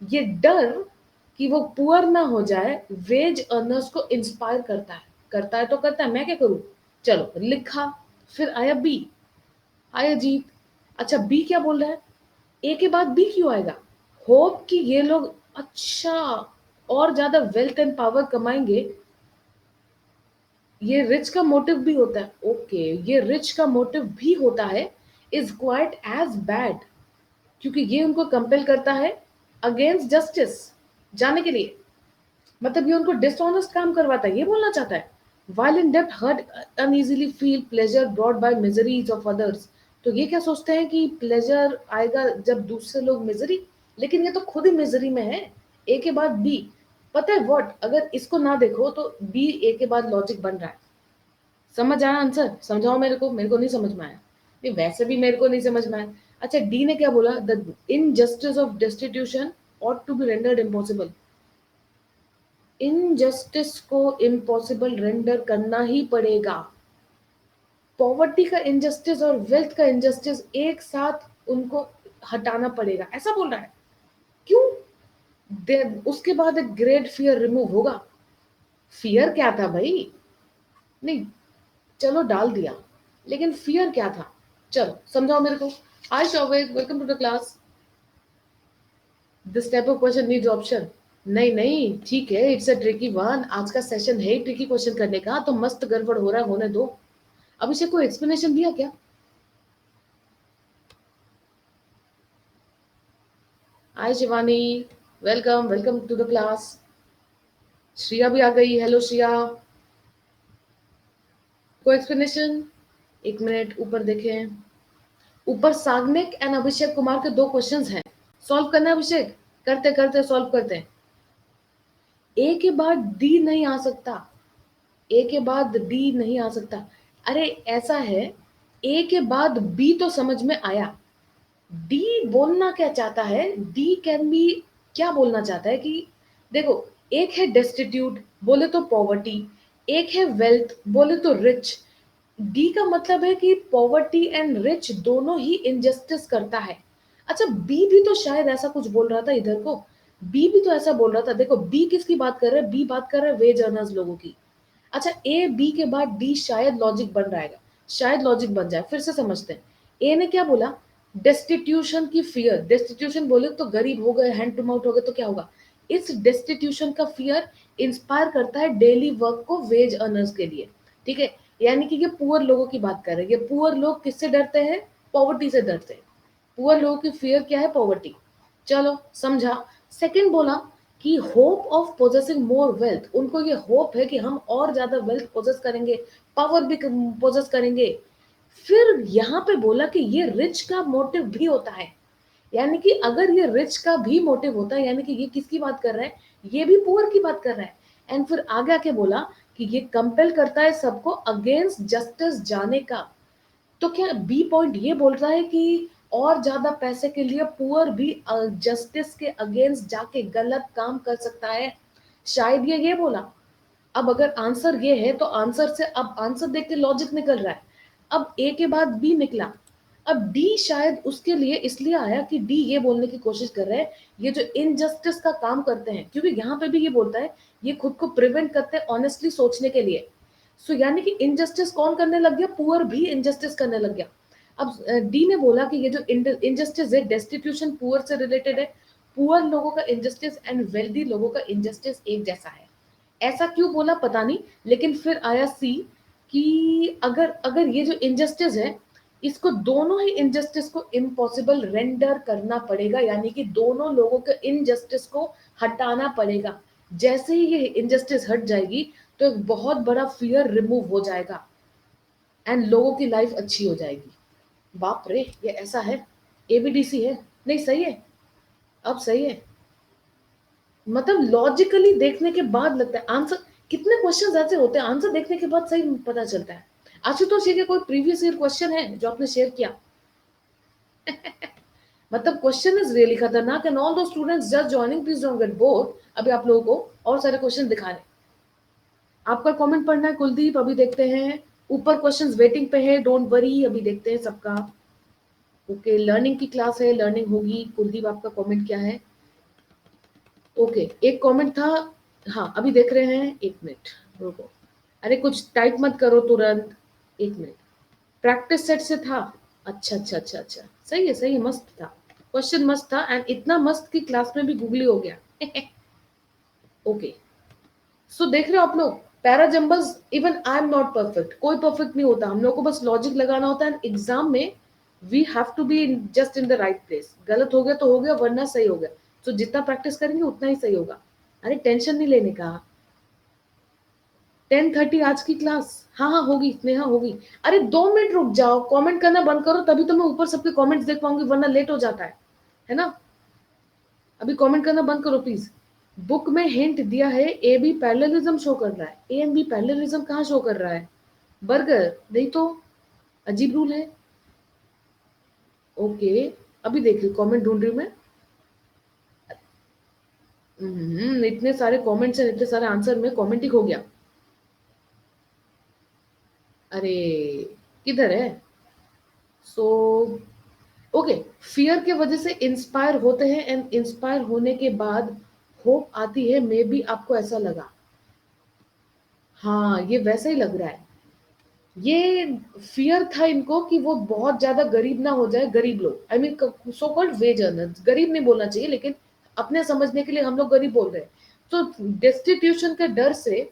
ये डर कि वो पुअर ना हो जाए वेज अर्नर्स को इंस्पायर करता है। करता है तो करता है, मैं क्या करूं। चलो लिखा। फिर आया बी, आया जीत। अच्छा बी क्या बोल रहा है? ए के बाद बी क्यों आएगा? होप कि ये लोग अच्छा और ज्यादा वेल्थ एंड पावर कमाएंगे। ये रिच का मोटिव भी होता है। ओके, ये रिच का मोटिव भी होता है, इज क्वाइट एज बैड, क्योंकि ये उनको कंपेल करता है अगेंस्ट जस्टिस जाने के लिए। मतलब ये उनको डिसऑनेस्ट काम करवाता है, ये बोलना चाहता है। While in depth hurt uneasily feel pleasure brought by miseries of others. तो ये क्या सोचते हैं कि प्लेजर आएगा जब दूसरे लोग मिजरी, लेकिन ये तो खुद ही मिजरी में है। ए के बाद बी। पता है व्हाट, अगर इसको ना देखो तो बी ए के बाद लॉजिक बन रहा है। समझ आया आंसर? समझाओ मेरे को नहीं समझ में आया। नहीं वैसे भी मेरे को नहीं समझ में आया। अच्छा डी ने क्या बोला? The injustice of destitution ought to be rendered impossible। Injustice को इम्पॉसिबल रेंडर करना ही पड़ेगा। पॉवर्टी का इनजस्टिस और वेल्थ का इनजस्टिस एक साथ उनको हटाना पड़ेगा, ऐसा बोल रहा है। क्यों? उसके बाद एक ग्रेट फियर रिमूव होगा। फियर क्या था भाई? नहीं, चलो डाल दिया, लेकिन फियर क्या था? चलो समझाओ मेरे को। Hi Shouvik, welcome to the class. This type of question needs option. नहीं नहीं ठीक है, इट्स अ ट्रिकी वन। आज का सेशन है ट्रिकी क्वेश्चन करने का, तो मस्त गड़बड़ हो रहा है, होने दो। अभिषेक को एक्सप्लेनेशन दिया क्या? Hi Shivani, welcome welcome to the class. Shriya भी आ गई, हेलो श्रिया। को एक्सप्लेनेशन, एक मिनट ऊपर देखें। ऊपर साग्निक एंड अभिषेक कुमार के दो क्वेश्चंस हैं, सॉल्व करना है अभिषेक। करते करते सॉल्व करते हैं। ए के बाद डी नहीं आ सकता, ए के बाद डी नहीं आ सकता। अरे ऐसा है, ए के बाद बी तो समझ में आया। डी बोलना क्या चाहता है? डी कैन बी क्या बोलना चाहता है कि देखो, एक है डेस्टिट्यूट बोले तो पॉवर्टी, एक है वेल्थ बोले तो रिच। डी का मतलब है कि पॉवर्टी एंड रिच दोनों ही इनजस्टिस करता है। अच्छा बी भी तो शायद ऐसा कुछ बोल रहा था इधर को। बी भी तो ऐसा बोल रहा था। देखो बी किसकी बात कर रहा है? बी बात कर रहा है वेज अर्नर्स लोगों की। अच्छा ए बी के बाद डी शायद लॉजिक बन रहेगा, शायद लॉजिक बन जाए। फिर से समझते हैं। ए ने क्या बोला? डेस्टिट्यूशन की फियर। डेस्टिट्यूशन बोले तो गरीब हो गए, हैंड टू माउथ हो गए तो क्या होगा? इस डेस्टिट्यूशन का फियर इंस्पायर करता है डेली वर्क को वेज अर्नर्स के लिए। ठीक है, यानी कि ये पुअर लोगों की बात कर रहे हैं। ये पुअर लोग किससे डरते हैं? पॉवर्टी से डरते हैं। पुअर लोगों की फियर क्या है? पॉवर्टी। चलो समझा। सेकंड बोला कि hope of possessing more wealth. उनको ये होप है कि हम और ज्यादा वेल्थ पोजेस करेंगे, पावर भी पोजेस करेंगे। फिर यहाँ पे बोला कि ये रिच का मोटिव भी होता है। यानी कि अगर ये रिच का भी मोटिव होता है, यानी कि ये किसकी बात कर रहा है? ये भी पुअर की बात कर रहा है। एंड फिर आगे आके बोला कि ये कंपेल करता है सबको अगेंस्ट जस्टिस जाने का। तो क्या बी पॉइंट ये बोल रहा है कि और ज्यादा पैसे के लिए पुअर भी जस्टिस के अगेंस्ट जाके गलत काम कर सकता है? शायद ये बोला। अब अगर आंसर ये है तो आंसर से अब आंसर देख के लॉजिक निकल रहा है। अब ए के बाद बी निकला। अब डी शायद उसके लिए इसलिए आया कि डी ये बोलने की कोशिश कर रहे हैं ये जो इनजस्टिस का काम करते हैं, क्योंकि यहाँ पे भी ये बोलता है ये खुद को प्रिवेंट करते हैं ऑनेस्टली सोचने के लिए। सो यानी कि इनजस्टिस कौन करने लग गया? पुअर भी इनजस्टिस करने लग गया। अब डी ने बोला कि ये जो इनजस्टिस है डेस्टिट्यूशन पुअर से रिलेटेड है। पुअर लोगों का इनजस्टिस एंड वेल्दी लोगों का इनजस्टिस एक जैसा है। ऐसा क्यों बोला पता नहीं, लेकिन फिर आया सी कि अगर अगर ये जो इनजस्टिस है इसको दोनों ही इनजस्टिस को इम्पॉसिबल रेंडर करना पड़ेगा, यानी कि दोनों लोगों के इनजस्टिस को हटाना पड़ेगा। जैसे ही ये इनजस्टिस हट जाएगी तो एक बहुत बड़ा फियर रिमूव हो जाएगा एंड लोगों की लाइफ अच्छी हो जाएगी। बाप रे, ये ऐसा है, एबीडीसी है। नहीं सही है, अब सही है। मतलब लॉजिकली देखने के बाद लगता है आंसर, कितने क्वेश्चन ऐसे होते हैं आंसर देखने के बाद सही पता चलता है। आशुतोष, ये कोई प्रीवियस ईयर क्वेश्चन है जो आपने शेयर किया? मतलब क्वेश्चन इज रियली खतरनाक एंड ऑल दो students just joining, please don't get bored. अभी आप लोगों को और सारे क्वेश्चन दिखा रहे हैं। आपका कमेंट पढ़ना है कुलदीप, अभी देखते हैं। ऊपर क्वेश्चंस वेटिंग पे है, डोंट वरी, अभी देखते हैं सबका। ओके, लर्निंग की क्लास है, लर्निंग होगी। कुलदीप, आपका कमेंट क्या है? ओके, एक कमेंट था। हाँ, अभी देख रहे हैं, एक मिनट रुको। अरे कुछ टाइप मत करो तुरंत, एक मिनट। प्रैक्टिस सेट से था। अच्छा अच्छा अच्छा अच्छा, सही है सही है, मस्त था क्वेश्चन, मस्त था एंड इतना मस्त कि क्लास में भी गूगली हो गया। ओके, सो देख रहे हो आप लोग, parajumbles, even I am not perfect, कोई परफेक्ट नहीं होता, हम लोग को बस लॉजिक लगाना होता है। एग्जाम में we have to be just in the right place. गलत हो गया तो हो गया, वरना सही हो गया। तो जितना प्रैक्टिस करेंगे उतना ही सही होगा। अरे टेंशन नहीं लेने का। 10:30 आज की क्लास? हाँ हाँ होगी, स्नेहा होगी। अरे 2 मिनट रुक जाओ, कमेंट करना बंद करो, तभी तो मैं ऊपर सबके कमेंट्स देख पाऊंगी, वरना लेट हो जाता है ना। अभी कमेंट करना बंद करो प्लीज। बुक में हिंट दिया है ए बी पैरेललिज्म शो कर रहा है। ए एंड बी पैरेललिज्म कहाँ शो कर रहा है? बर्गर नहीं तो, अजीब रूल है। ओके, अभी देख रही कमेंट ढूंढ रही हूँ मैं। इतने सारे कमेंट्स हैं, इतने सारे आंसर में कमेंट ही खो गया। अरे किधर है? सो ओके, फियर के वजह से इंस्पायर होते हैं एंड इंस्पायर होने के बाद होप आती है। मे बी आपको ऐसा लगा। हाँ, ये वैसा ही लग रहा है। ये फियर था इनको कि वो बहुत ज्यादा गरीब ना हो जाए, गरीब लोग, I mean so called veg earners. गरीब नहीं बोलना चाहिए, लेकिन अपने समझने के लिए हम लोग गरीब बोल रहे हैं। तो डेस्टिट्यूशन के डर से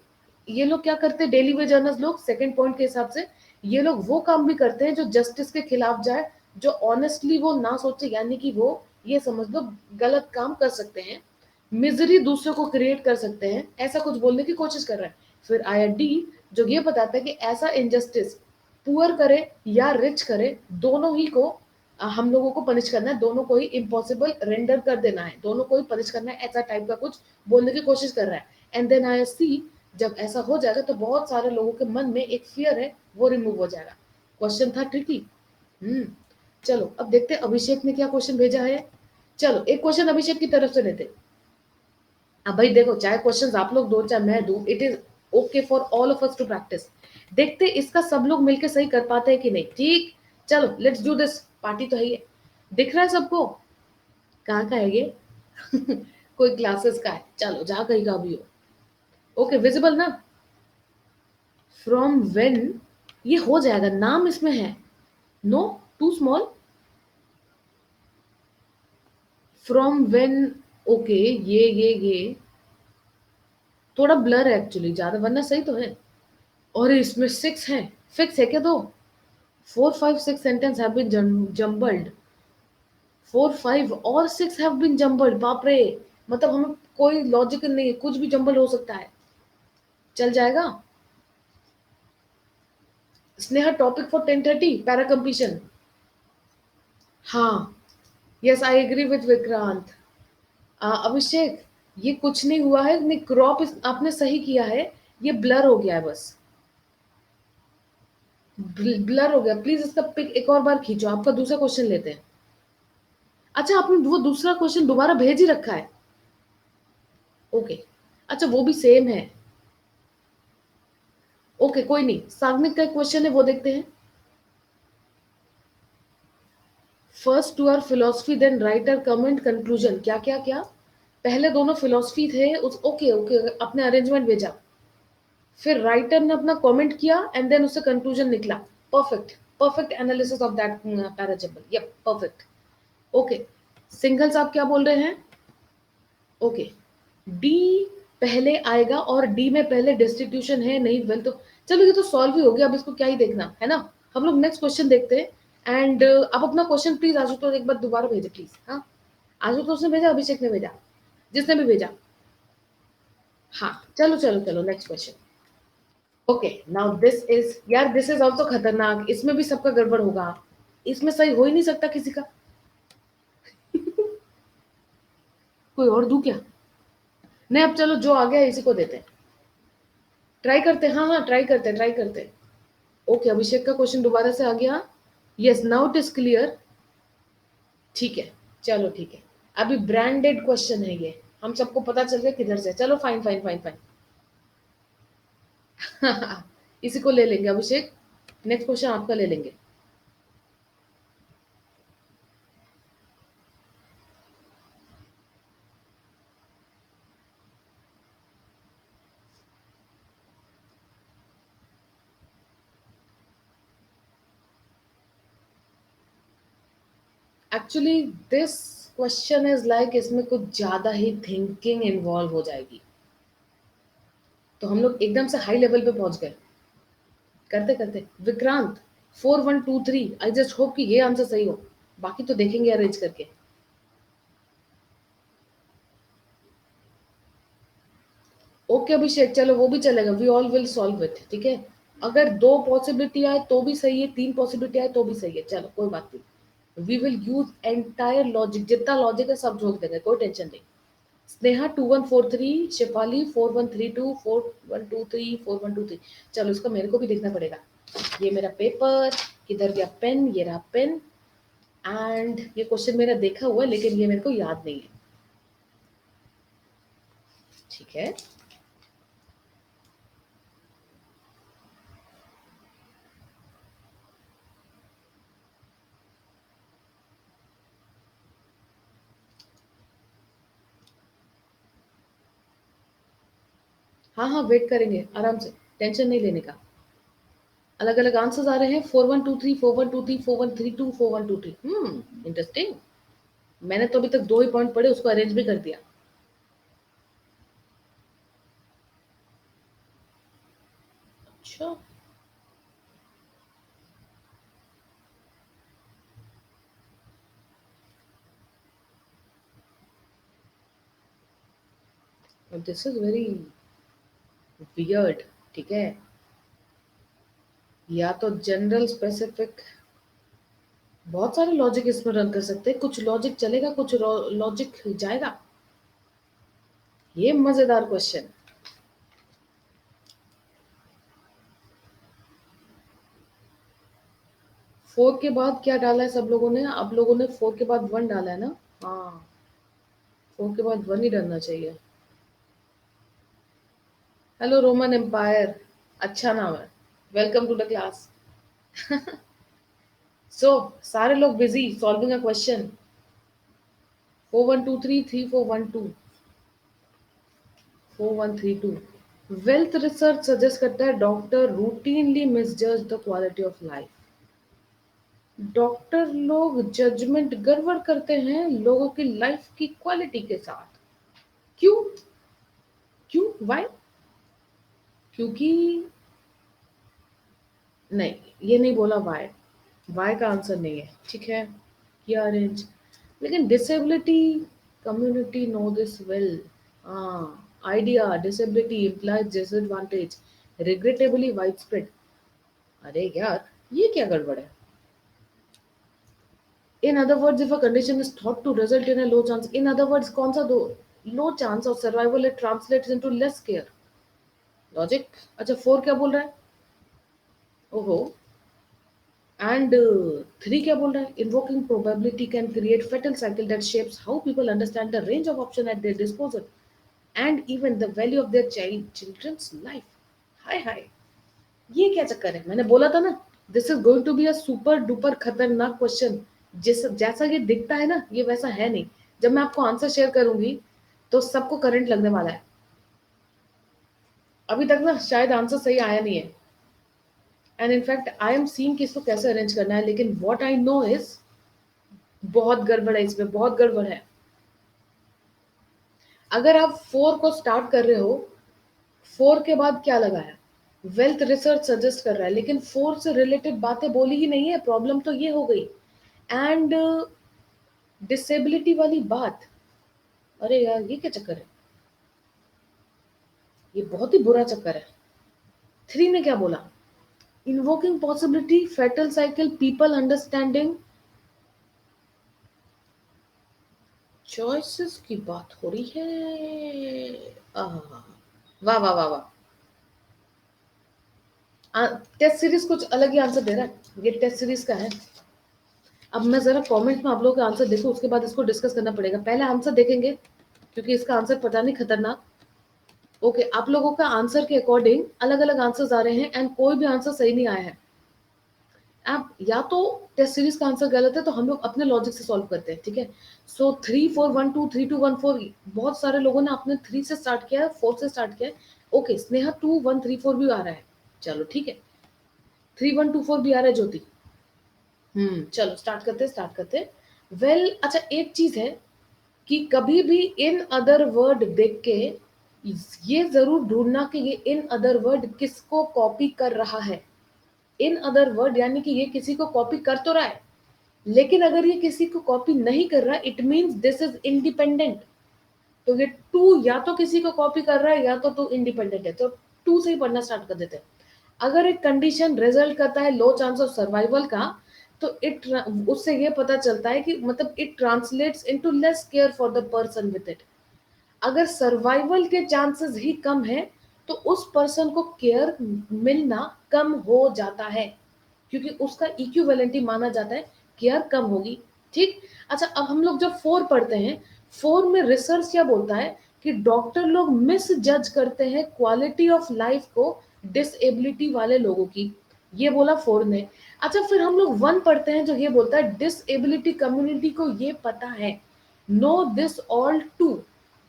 ये लोग क्या करते हैं, डेली वेज अर्नर्स लोग, सेकंड पॉइंट के हिसाब से ये लोग वो काम भी करते हैं जो जस्टिस के खिलाफ जाए, जो ऑनेस्टली वो ना सोचे, यानी कि वो ये समझ लो गलत काम कर सकते हैं, मिजरी दूसरों को क्रिएट कर सकते हैं, ऐसा कुछ बोलने की कोशिश कर रहा है। फिर आया डी, जो ये बताता है कि ऐसा इनजस्टिस पुअर करे या रिच करे, दोनों ही को हम लोगों को पनिश करना है, दोनों को ही इम्पॉसिबल रेंडर कर देना है, दोनों को ही पनिश करना है, ऐसा टाइप का कुछ बोलने की कोशिश कर रहा है। एंड देन आया सी, जब ऐसा हो जाएगा तो बहुत सारे लोगों के मन में एक फियर है वो रिमूव हो जाएगा। क्वेश्चन था ट्रिकी। हम्म, चलो अब देखते हैं अभिषेक ने क्या क्वेश्चन भेजा है। चलो एक क्वेश्चन अभिषेक की तरफ से लेते। अब भाई देखो, चाहे क्वेश्चंस आप लोग दो चाहे मैं दूं, it is okay for all of us to practise. देखते इसका सब लोग मिलके सही कर पाते हैं कि नहीं। ठीक, चलो लेट्स डू दिस, पार्टी तो है ही है। दिख रहा है सबको? कहाँ का है ये? कोई क्लासेस का है, चलो जहाँ कहीं का भी हो। ओके, विजिबल ना? फ्रॉम व्हेन, ये हो जाएगा, नाम इसमें है। No, too small. From when, okay, ये थोड़ा ब्लर है एक्चुअली, ज्यादा, वरना सही तो है। और इसमें 6 है, फिक्स है क्या? दो 4 5 6 सेंटेंस हैव बीन जम्बल्ड। 4 5 और 6 हैव बीन जम्बल्ड, बाप रे। मतलब हमें कोई लॉजिकल नहीं है, कुछ भी जम्बल हो सकता है। चल जाएगा? Sneha, topic for 10:30 para completion. हाँ, yes I agree with Vikrant. Abhishek, ये कुछ नहीं हुआ है, नहीं क्रॉप आपने सही किया है, ये ब्लर हो गया है बस, ब्लर हो गया। प्लीज इसका पिक एक और बार खींचो। आपका दूसरा क्वेश्चन लेते हैं। अच्छा, आपने वो दूसरा क्वेश्चन दोबारा भेज ही रखा है? ओके, अच्छा वो भी सेम है। ओके कोई नहीं, साग्निक का एक क्वेश्चन है, वो देखते हैं। First two are philosophy then writer comment conclusion, क्या क्या क्या? पहले दोनों फिलोसफी थे उस, ओके ओके, अपने अरेंजमेंट भेजा, फिर राइटर ने अपना कमेंट किया एंड देन उससे कंक्लूजन निकला। Perfect, perfect analysis of that para jumble, yup perfect. Okay, singles आप क्या बोल रहे हैं? ओके, डी पहले आएगा और डी में पहले डिस्ट्रीब्यूशन है नहीं, वेल तो चलो ये तो सॉल्व ही हो गया, अब इसको क्या ही देखना है ना। हम लोग नेक्स्ट क्वेश्चन देखते हैं। एंड आप अपना क्वेश्चन प्लीज आशुतोष एक बार दोबारा भेजे प्लीज। हाँ, आशुतोष ने भेजा, अभिषेक ने भेजा, जिसने भी भेजा। हाँ, चलो चलो चलो, next question. Okay, now this is, यार दिस इज ऑल्सो खतरनाक, इसमें भी सबका गड़बड़ होगा, इसमें सही हो ही नहीं सकता किसी का। कोई और दूं क्या? नहीं, अब चलो जो आ गया इसी को देते हैं, ट्राई करते हैं। हाँ हाँ, ट्राई करते हैं, ट्राई करते हैं। ओके, अभिषेक का क्वेश्चन दोबारा से आ गया। Yes, now it is clear. ठीक है, चलो ठीक है। अभी ब्रांडेड क्वेश्चन है ये, हम सबको पता चल गया किधर से। चलो फाइन फाइन फाइन फाइन। इसी को ले लेंगे अभिषेक, नेक्स्ट क्वेश्चन आपका ले लेंगे। Actually this question is like, इसमें कुछ ज्यादा ही थिंकिंग इन्वॉल्व हो जाएगी, तो हम लोग एकदम से हाई लेवल पे पहुंच गए करते करते। विक्रांत, 4123, आई जस्ट होप कि ये आंसर सही हो, बाकी तो देखेंगे अरेंज करके। ओके अभिषेक, चलो वो भी चलेगा, we all will solve it, ठीक है। अगर दो पॉसिबिलिटी आए तो भी सही है, तीन पॉसिबिलिटी आए तो भी सही है, चलो कोई बात नहीं। We will use entire logic, जितना लॉजिक है सब झोंक देंगे, कोई टेंशन नहीं। स्नेहा 2143, शिफाली 4132, 4123, 4123। चलो इसका मेरे को भी देखना पड़ेगा। ये मेरा पेपर, किधर गया पेन, ये रहा पेन। एंड ये क्वेश्चन मेरा देखा हुआ है लेकिन ये मेरे को याद नहीं है, ठीक है। हाँ हाँ, वेट करेंगे आराम से, टेंशन नहीं लेने का। अलग अलग आंसर्स आ रहे हैं, 4123, 4123, 4132, 4123। इंटरेस्टिंग। मैंने तो अभी तक दो ही पॉइंट पढ़े, उसको अरेंज भी कर दिया। अच्छा, दिस इज वेरी वियर्ड, ठीक है। या तो जनरल स्पेसिफिक, बहुत सारे लॉजिक इसमें रन कर सकते हैं, कुछ लॉजिक चलेगा, कुछ लॉजिक जाएगा। ये मजेदार क्वेश्चन। 4 के बाद क्या डाला है सब लोगों ने? अब लोगों ने 4 के बाद 1 डाला है ना? हाँ, 4 के बाद 1 ही डालना चाहिए। हेलो रोमन एम्पायर, अच्छा नाम है, welcome to the class. So सारे लोग busy solving a question. 4123, 3412, 4132। Wealth research suggest करता है doctor routinely misjudge the quality of life. Doctor लोग जजमेंट गड़बड़ करते हैं लोगों की लाइफ की क्वालिटी के साथ। क्यों? क्यों, वाई? क्योंकि, नहीं, ये नहीं बोला वाई, वाई का आंसर नहीं है, ठीक है। किया अरेंज, लेकिन disability community know this well. हाँ, idea disability implies disadvantage, regrettably wide spread. अरे यार, ये क्या गड़बड़ है? In other words, if a condition is thought to result in a low chance, in other words, कौन सा दो low chance of survival, it translates into less care. Logic. अच्छा, 4 क्या बोल रहा है? ओहो। एंड 3 क्या बोल रहा है? Invoking probability can create fatal cycle that shapes how people understand the range of option at their disposal and even the value of their children's life. Hi hi, ये क्या चक्कर है? मैंने बोला था ना, this is going to be a super duper खतरनाक question. जिस जैसा ये दिखता है ना, ये वैसा है नहीं। जब मैं आपको आंसर शेयर करूंगी तो सबको करंट लगने वाला है। अभी तक ना शायद आंसर सही आया नहीं है, and in fact I am seeing कि इसको कैसे अरेंज करना है, लेकिन व्हाट आई नो इज बहुत गड़बड़ है इसमें, बहुत गड़बड़ है। अगर आप 4 को स्टार्ट कर रहे हो, 4 के बाद क्या लगा है? वेल्थ रिसर्च सजेस्ट कर रहा है, लेकिन 4 से रिलेटेड बातें बोली ही नहीं है। प्रॉब्लम तो ये हो गई। एंड डिसेबिलिटी वाली बात, अरे यार ये क्या चक्कर है, ये बहुत ही बुरा चक्कर है। 3 ने क्या बोला, invoking possibility, fatal cycle, people understanding, choices की बात हो रही है। आह, वाह वाह वाह वाह। टेस्ट सीरीज कुछ अलग ही आंसर दे रहा है, ये टेस्ट सीरीज का है। अब मैं जरा कमेंट में आप लोगों का आंसर देखूं, उसके बाद इसको डिस्कस करना पड़ेगा। पहले आंसर देखेंगे क्योंकि इसका आंसर पता नहीं खतरनाक। ओके, आप लोगों का आंसर के अकॉर्डिंग अलग अलग आंसर्स आ रहे हैं एंड कोई भी आंसर सही नहीं आया है। आप या तो टेस्ट सीरीज का आंसर गलत है तो हम लोग अपने लॉजिक से सॉल्व करते हैं, ठीक है। सो 3 4 1 2 3 2 1 4, बहुत सारे लोगों ने अपने 3 से स्टार्ट किया है, 4 से स्टार्ट किया है। ओके, स्नेहा 2 1 3 4 भी आ रहा है, चलो ठीक है। 3 1 2 4 भी आ रहा है ज्योति। चलो स्टार्ट करते। वेल अच्छा, एक चीज है कि कभी भी इन अदर वर्ड देख के ये जरूर ढूंढना कि ये इन अदर वर्ड किसको कॉपी कर रहा है। इन अदर वर्ड यानी कि ये किसी को कॉपी कर तो रहा है, लेकिन अगर ये किसी को कॉपी नहीं कर रहा, it means this is independent. तो ये टू या तो किसी को कॉपी कर रहा है या तो टू इंडिपेंडेंट है। तो टू से ही पढ़ना स्टार्ट कर देते हैं। अगर एक कंडीशन रिजल्ट करता है लो चांस ऑफ सर्वाइवल का, तो इट उससे ये पता चलता है कि मतलब it translates into less care for the person with it. अगर सर्वाइवल के चांसेस ही कम है तो उस पर्सन को केयर मिलना कम हो जाता है, क्योंकि उसका इक्विवेलेंटी माना जाता है, केयर कम होगी। ठीक। अच्छा, अब हम लोग जब 4 पढ़ते हैं, 4 में रिसर्च क्या बोलता है कि डॉक्टर लोग मिस जज करते हैं क्वालिटी ऑफ लाइफ को डिसेबिलिटी वाले लोगों की, ये बोला 4 ने। अच्छा, फिर हम लोग 1 पढ़ते हैं जो ये बोलता है डिसेबिलिटी कम्युनिटी को ये पता है, know this all too.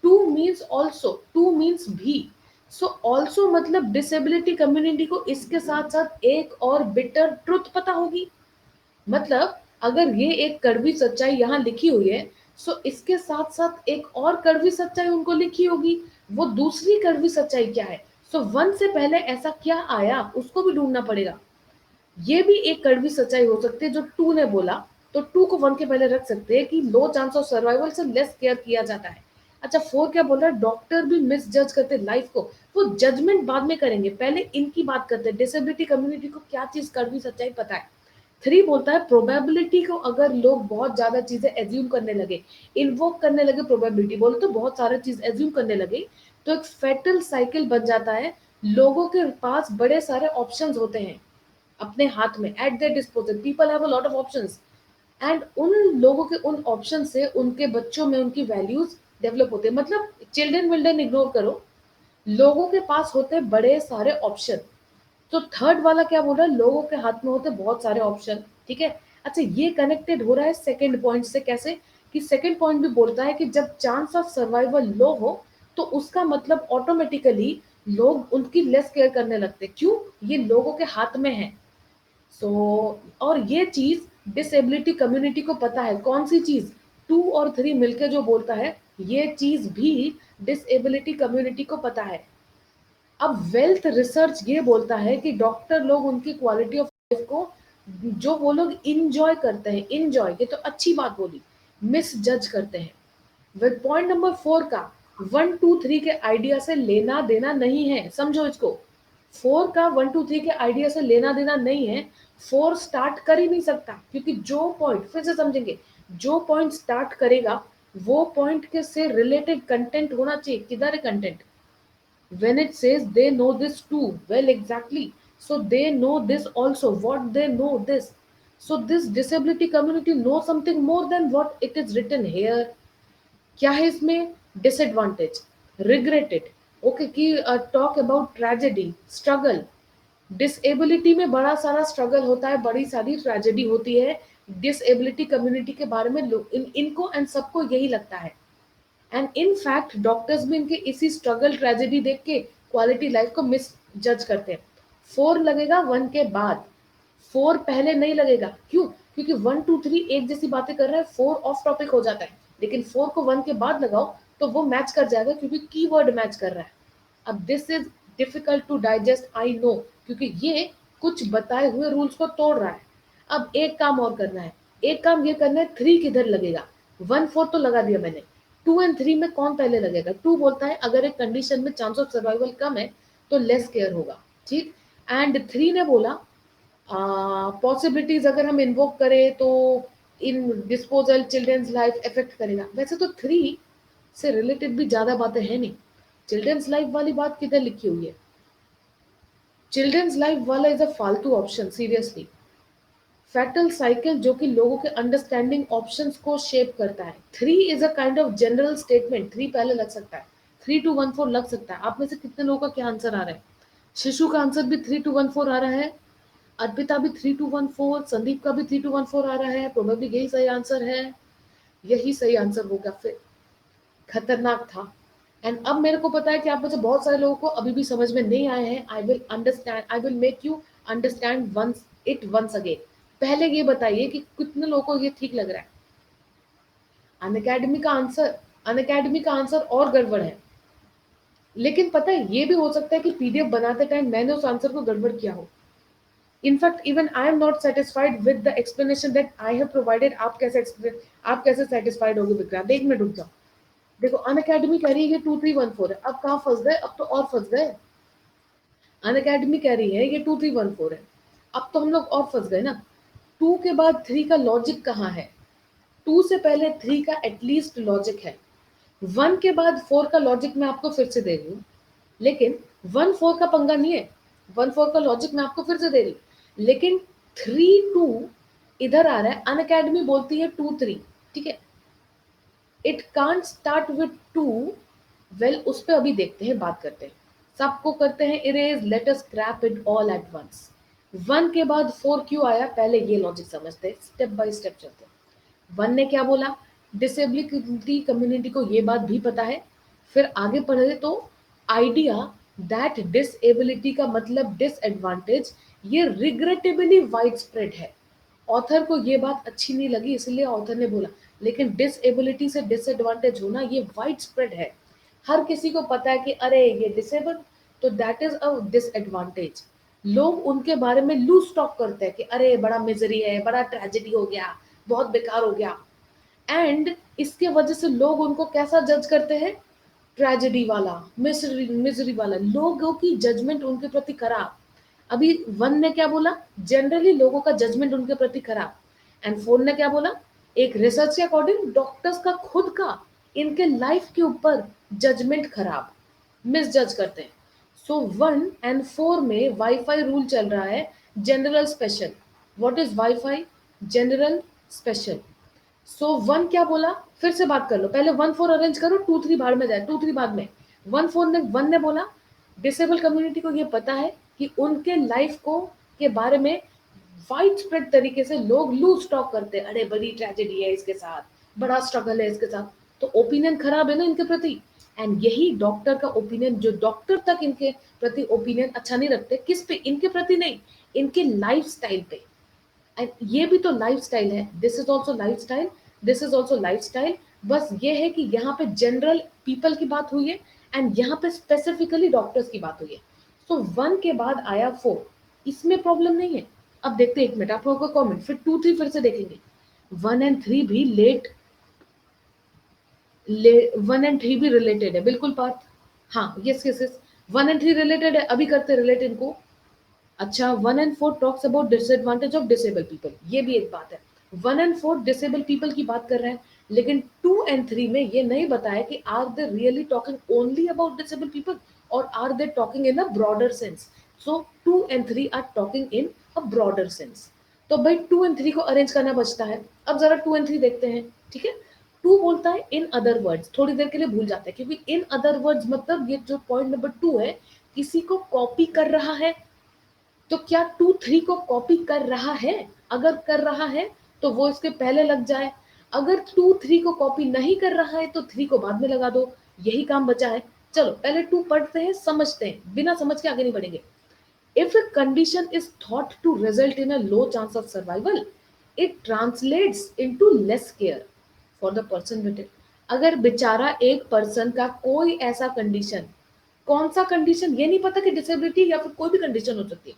Too means also, too means भी। सो ऑल्सो मतलब डिसेबिलिटी कम्युनिटी को इसके साथ साथ एक और बिटर ट्रुथ पता होगी। मतलब अगर ये एक कड़वी सच्चाई यहाँ लिखी हुई है, सो इसके साथ साथ एक और कड़वी सच्चाई उनको लिखी होगी। वो दूसरी कड़वी सच्चाई क्या है? सो 1 से पहले ऐसा क्या आया उसको भी ढूंढना पड़ेगा। ये भी एक कड़वी सच्चाई हो सकती है जो 2 ने बोला। तो 2 को 1 के पहले रख सकते हैं कि लो चांस ऑफ सर्वाइवल से लेस केयर किया जाता है। अच्छा, 4 क्या बोल रहा है, डॉक्टर भी मिस जज करते लाइफ को। वो जजमेंट बाद में करेंगे, पहले इनकी बात करते हैं, डिसेबिलिटी कम्युनिटी को क्या चीज कड़वी सच्चाई पता है। 3 बोलता है प्रोबेबिलिटी को अगर लोग बहुत ज्यादा चीजें एज्यूम करने लगे, इन्वोक करने लगे, प्रोबेबिलिटी बोले तो बहुत सारे चीज एज्यूम करने लगे, तो एक फेटल साइकिल बन जाता है। लोगों के पास बड़े सारे ऑप्शंस होते हैं अपने हाथ में, eight their disposal, people have a lot of options. And उन लोगों के उन ऑप्शन से उनके बच्चों में उनकी वैल्यूज डेवलप होते हैं। मतलब चिल्ड्रन विल्ड्रन इग्नोर करो, लोगों के पास होते हैं बड़े सारे ऑप्शन। तो थर्ड वाला क्या बोल रहा है, लोगों के हाथ में होते बहुत सारे ऑप्शन, ठीक है। अच्छा, ये कनेक्टेड हो रहा है सेकंड पॉइंट से, कैसे कि सेकंड पॉइंट भी बोलता है कि जब चांस ऑफ सर्वाइवल लो हो तो उसका मतलब ऑटोमेटिकली लोग उनकी लेस केयर करने लगते, क्यों? ये लोगों के हाथ में है। सो और ये चीज डिसेबिलिटी कम्युनिटी को पता है, कौन सी चीज? 2 और 3 मिलकर जो बोलता है, ये चीज भी डिसेबिलिटी कम्युनिटी को पता है। अब वेल्थ रिसर्च ये बोलता है कि डॉक्टर लोग उनकी क्वालिटी ऑफ लाइफ को, जो वो लोग इंजॉय करते हैं, इंजॉय ये तो अच्छी बात बोली, मिस जज करते हैं। विद पॉइंट नंबर 4 का 1 2 3 के आइडिया से लेना देना नहीं है, समझो इसको। 4 का 1 2 3 के आइडिया से लेना देना नहीं है। 4 स्टार्ट कर ही नहीं सकता, क्योंकि जो पॉइंट, फिर से समझेंगे, जो पॉइंट स्टार्ट करेगा वो पॉइंट के से रिलेटेड कंटेंट होना चाहिए। किधर है content? when it says they know this too, well exactly, so they know this also, what they know this, so this disability community knows something more than what it is written here. क्या है इसमें? Disadvantage, regretted, okay, कि talk about tragedy, struggle. Disability में बड़ा सारा struggle होता है, बड़ी सारी ट्रेजेडी होती है। डिसेबिलिटी कम्युनिटी के बारे में इनको एंड सबको यही लगता है। एंड इन फैक्ट डॉक्टर्स भी इनके इसी स्ट्रगल ट्रेजेडी देख के क्वालिटी लाइफ को मिस जज करते हैं। 4 लगेगा 1 के बाद, 4 पहले नहीं लगेगा, क्यों? क्योंकि 1 2 3 एक जैसी बातें कर रहा है, 4 ऑफ टॉपिक हो जाता है। लेकिन 4 को 1 के बाद लगाओ तो वो मैच कर जाएगा, क्योंकि कीवर्ड मैच कर रहा है। अब this is difficult to digest, I know, क्योंकि ये कुछ बताए हुए रूल्स को तोड़ रहा है। अब एक काम और करना है, एक काम ये करना है, 3 किधर लगेगा, 1/4 तो लगा दिया मैंने, 2 एंड 3 में कौन पहले लगेगा। 2 बोलता है अगर एक कंडीशन में चांस ऑफ सर्वाइवल कम है तो लेस केयर होगा, ठीक। एंड 3 ने बोला पॉसिबिलिटीज अगर हम इन्वोक करें तो इन डिस्पोजल चिल्ड्रंस लाइफ इफेक्ट करेगा। वैसे तो 3 से रिलेटेड भी ज्यादा बातें हैं नहीं, चिल्ड्रंस लाइफ वाली बात किधर लिखी हुई है। चिल्ड्रंस लाइफ वाला इज अ फालतू ऑप्शन, सीरियसली। फैटल साइकिल जो कि लोगों के अंडरस्टैंडिंग ऑप्शंस को शेप करता है। 3 is a kind of general statement, 3 पहले लग सकता है, 3 to 1/4 लग सकता है। आप में से कितने लोगों का क्या आंसर आ रहा है। शिशु का आंसर भी 3 to 1/4 आ रहा है, अर्पिता भी 3 to 1/4, संदीप का भी 3 to 1/4 आ रहा है, प्रोबेबली यही सही आंसर है, यही सही आंसर होगा। फिर खतरनाक था। एंड अब मेरे को पता है कि आप में से बहुत सारे लोगों को अभी भी समझ में नहीं आए हैं। I will make you understand once again. पहले ये बताइए कि कितने लोगों को ये ठीक लग रहा है। अनअकैडमी का आंसर और गड़बड़ है, लेकिन पता है ये भी हो सकता है कि पीडीएफ बनाते टाइम मैंने उस आंसर को गड़बड़ किया हो। In fact even I am not satisfied with the explanation that I have provided. आप कैसे सेटिस्फाइड होगे विक्रांत, एक मिनट रुक जाओ। देखो अनअकैडमी कह रही है ये 2 3 1 4 है, अब कहाँ फंस गए, अब तो और फंस गए। अनअकैडमी कह रही है ये 2 3 1 4 है, अब तो हम लोग और फंस गए ना। 2 के बाद 3 का लॉजिक कहाँ है, 2 से पहले 3 का एटलीस्ट लॉजिक है। 1 के बाद 4 का लॉजिक मैं आपको फिर से दे रही हूँ, लेकिन 1 4 का पंगा नहीं है। 1 4 का लॉजिक मैं आपको फिर से दे रही हूँ, लेकिन 3 2 इधर आ रहा है। अनअकैडमी बोलती है 2 3, ठीक है। It can't start with 2। Well उस पर अभी देखते हैं, बात करते हैं, सबको करते हैं erase, let us scrap it all at once. 1 के बाद 4 क्यों आया, पहले ये लॉजिक समझते हैं, स्टेप बाय स्टेप चलते हैं। 1 ने क्या बोला, डिसेबिलिटी कम्युनिटी को ये बात भी पता है। फिर आगे पढ़े तो आइडिया दैट डिसेबिलिटी का मतलब डिसएडवांटेज, ये रिग्रेटेबली वाइड स्प्रेड है। ऑथर को ये बात अच्छी नहीं लगी, इसलिए ऑथर ने बोला, लेकिन डिसेबिलिटी से डिसएडवांटेज होना ये वाइड स्प्रेड है। हर किसी को पता है कि अरे ये डिसेबल, तो दैट इज अ डिसएडवांटेज। लोग उनके बारे में लूज टॉक करते हैं कि अरे बड़ा मिजरी है, बड़ा ट्रेजेडी हो गया, बहुत बेकार हो गया। एंड इसके वजह से लोग उनको कैसा जज करते हैं, ट्रेजेडी वाला, मिजरी मिजरी वाला, लोगों की जजमेंट उनके प्रति खराब। अभी 1 ने क्या बोला, जनरली लोगों का जजमेंट उनके प्रति खराब। एंड 4 ने क्या बोला, एक रिसर्च के अकॉर्डिंग डॉक्टर्स का खुद का इनके लाइफ के ऊपर जजमेंट खराब, मिस जज करते हैं। सो 1 and 4 में वाईफाई रूल चल रहा है, general special. What is wifi, general special. So 1 क्या बोला, फिर से बात कर लो, पहले 1 4 अरेंज करो, 2 3 भाड़ में जाए, 2 3 बाद में। 1 ने बोला डिसेबल कम्युनिटी को ये पता है कि उनके लाइफ को के बारे में वाइड स्प्रेड तरीके से लोग लूज टॉक करते हैं, अरे बड़ी ट्रेजेडी है इसके साथ, बड़ा स्ट्रगल है इसके साथ, तो ओपिनियन खराब है ना इनके प्रति। एंड यही डॉक्टर का ओपिनियन, जो डॉक्टर तक इनके प्रति ओपिनियन अच्छा नहीं रखते, किस पे, इनके प्रति नहीं, इनके लाइफ स्टाइल पे। एंड ये भी तो लाइफस्टाइल है, this is also lifestyle, this is also lifestyle. बस ये है कि यहाँ पे जनरल पीपल की बात हुई है एंड यहाँ पे स्पेसिफिकली डॉक्टर्स की बात हुई है। सो 1 के बाद आया 4, इसमें प्रॉब्लम नहीं है। अब देखते हैं, एक मिनट आप लोगों का कॉमेंट, फिर 2 3 फिर से देखेंगे। 1 and 3 भी लेट, 1 and 3 भी रिलेटेड है, बिल्कुल बात, हाँ yes yes yes, 1 and 3 related है, अभी करते रिलेट इनको। अच्छा 1 and 4 talks about disadvantage of disable people, ये भी एक बात है। 1 and 4 डिसेबल पीपल की बात कर रहे हैं, लेकिन 2 and 3 में ये नहीं बताया कि are they really talking only about disable people और are they talking in a broader sense. So 2 and 3 are talking in a broader sense. तो भाई 2 and 3 को अरेंज करना बचता है। अब जरा 2 and 3 देखते हैं, ठीक है। 2 बोलता है इन अदर वर्ड्स, थोड़ी देर के लिए भूल जाते हैं, क्योंकि इन अदर वर्ड्स मतलब ये जो पॉइंट नंबर 2 है, किसी को कॉपी कर रहा है। तो क्या 2 3 को कॉपी कर रहा है, अगर कर रहा है तो वो इसके पहले लग जाए। अगर 2 3 को कॉपी नहीं कर रहा है तो 3 को बाद में लगा दो, यही काम बचा है। चलो पहले 2 पढ़ते हैं, समझते हैं, बिना समझ के आगे नहीं बढ़ेंगे। If a condition is thought to result in a low chance of survival, it translates into less care for the person with it। अगर बेचारा एक पर्सन का कोई ऐसा कंडीशन कौन सा कंडीशन ये नहीं पता कि डिसेबिलिटी या फिर कोई भी कंडीशन हो सकती है।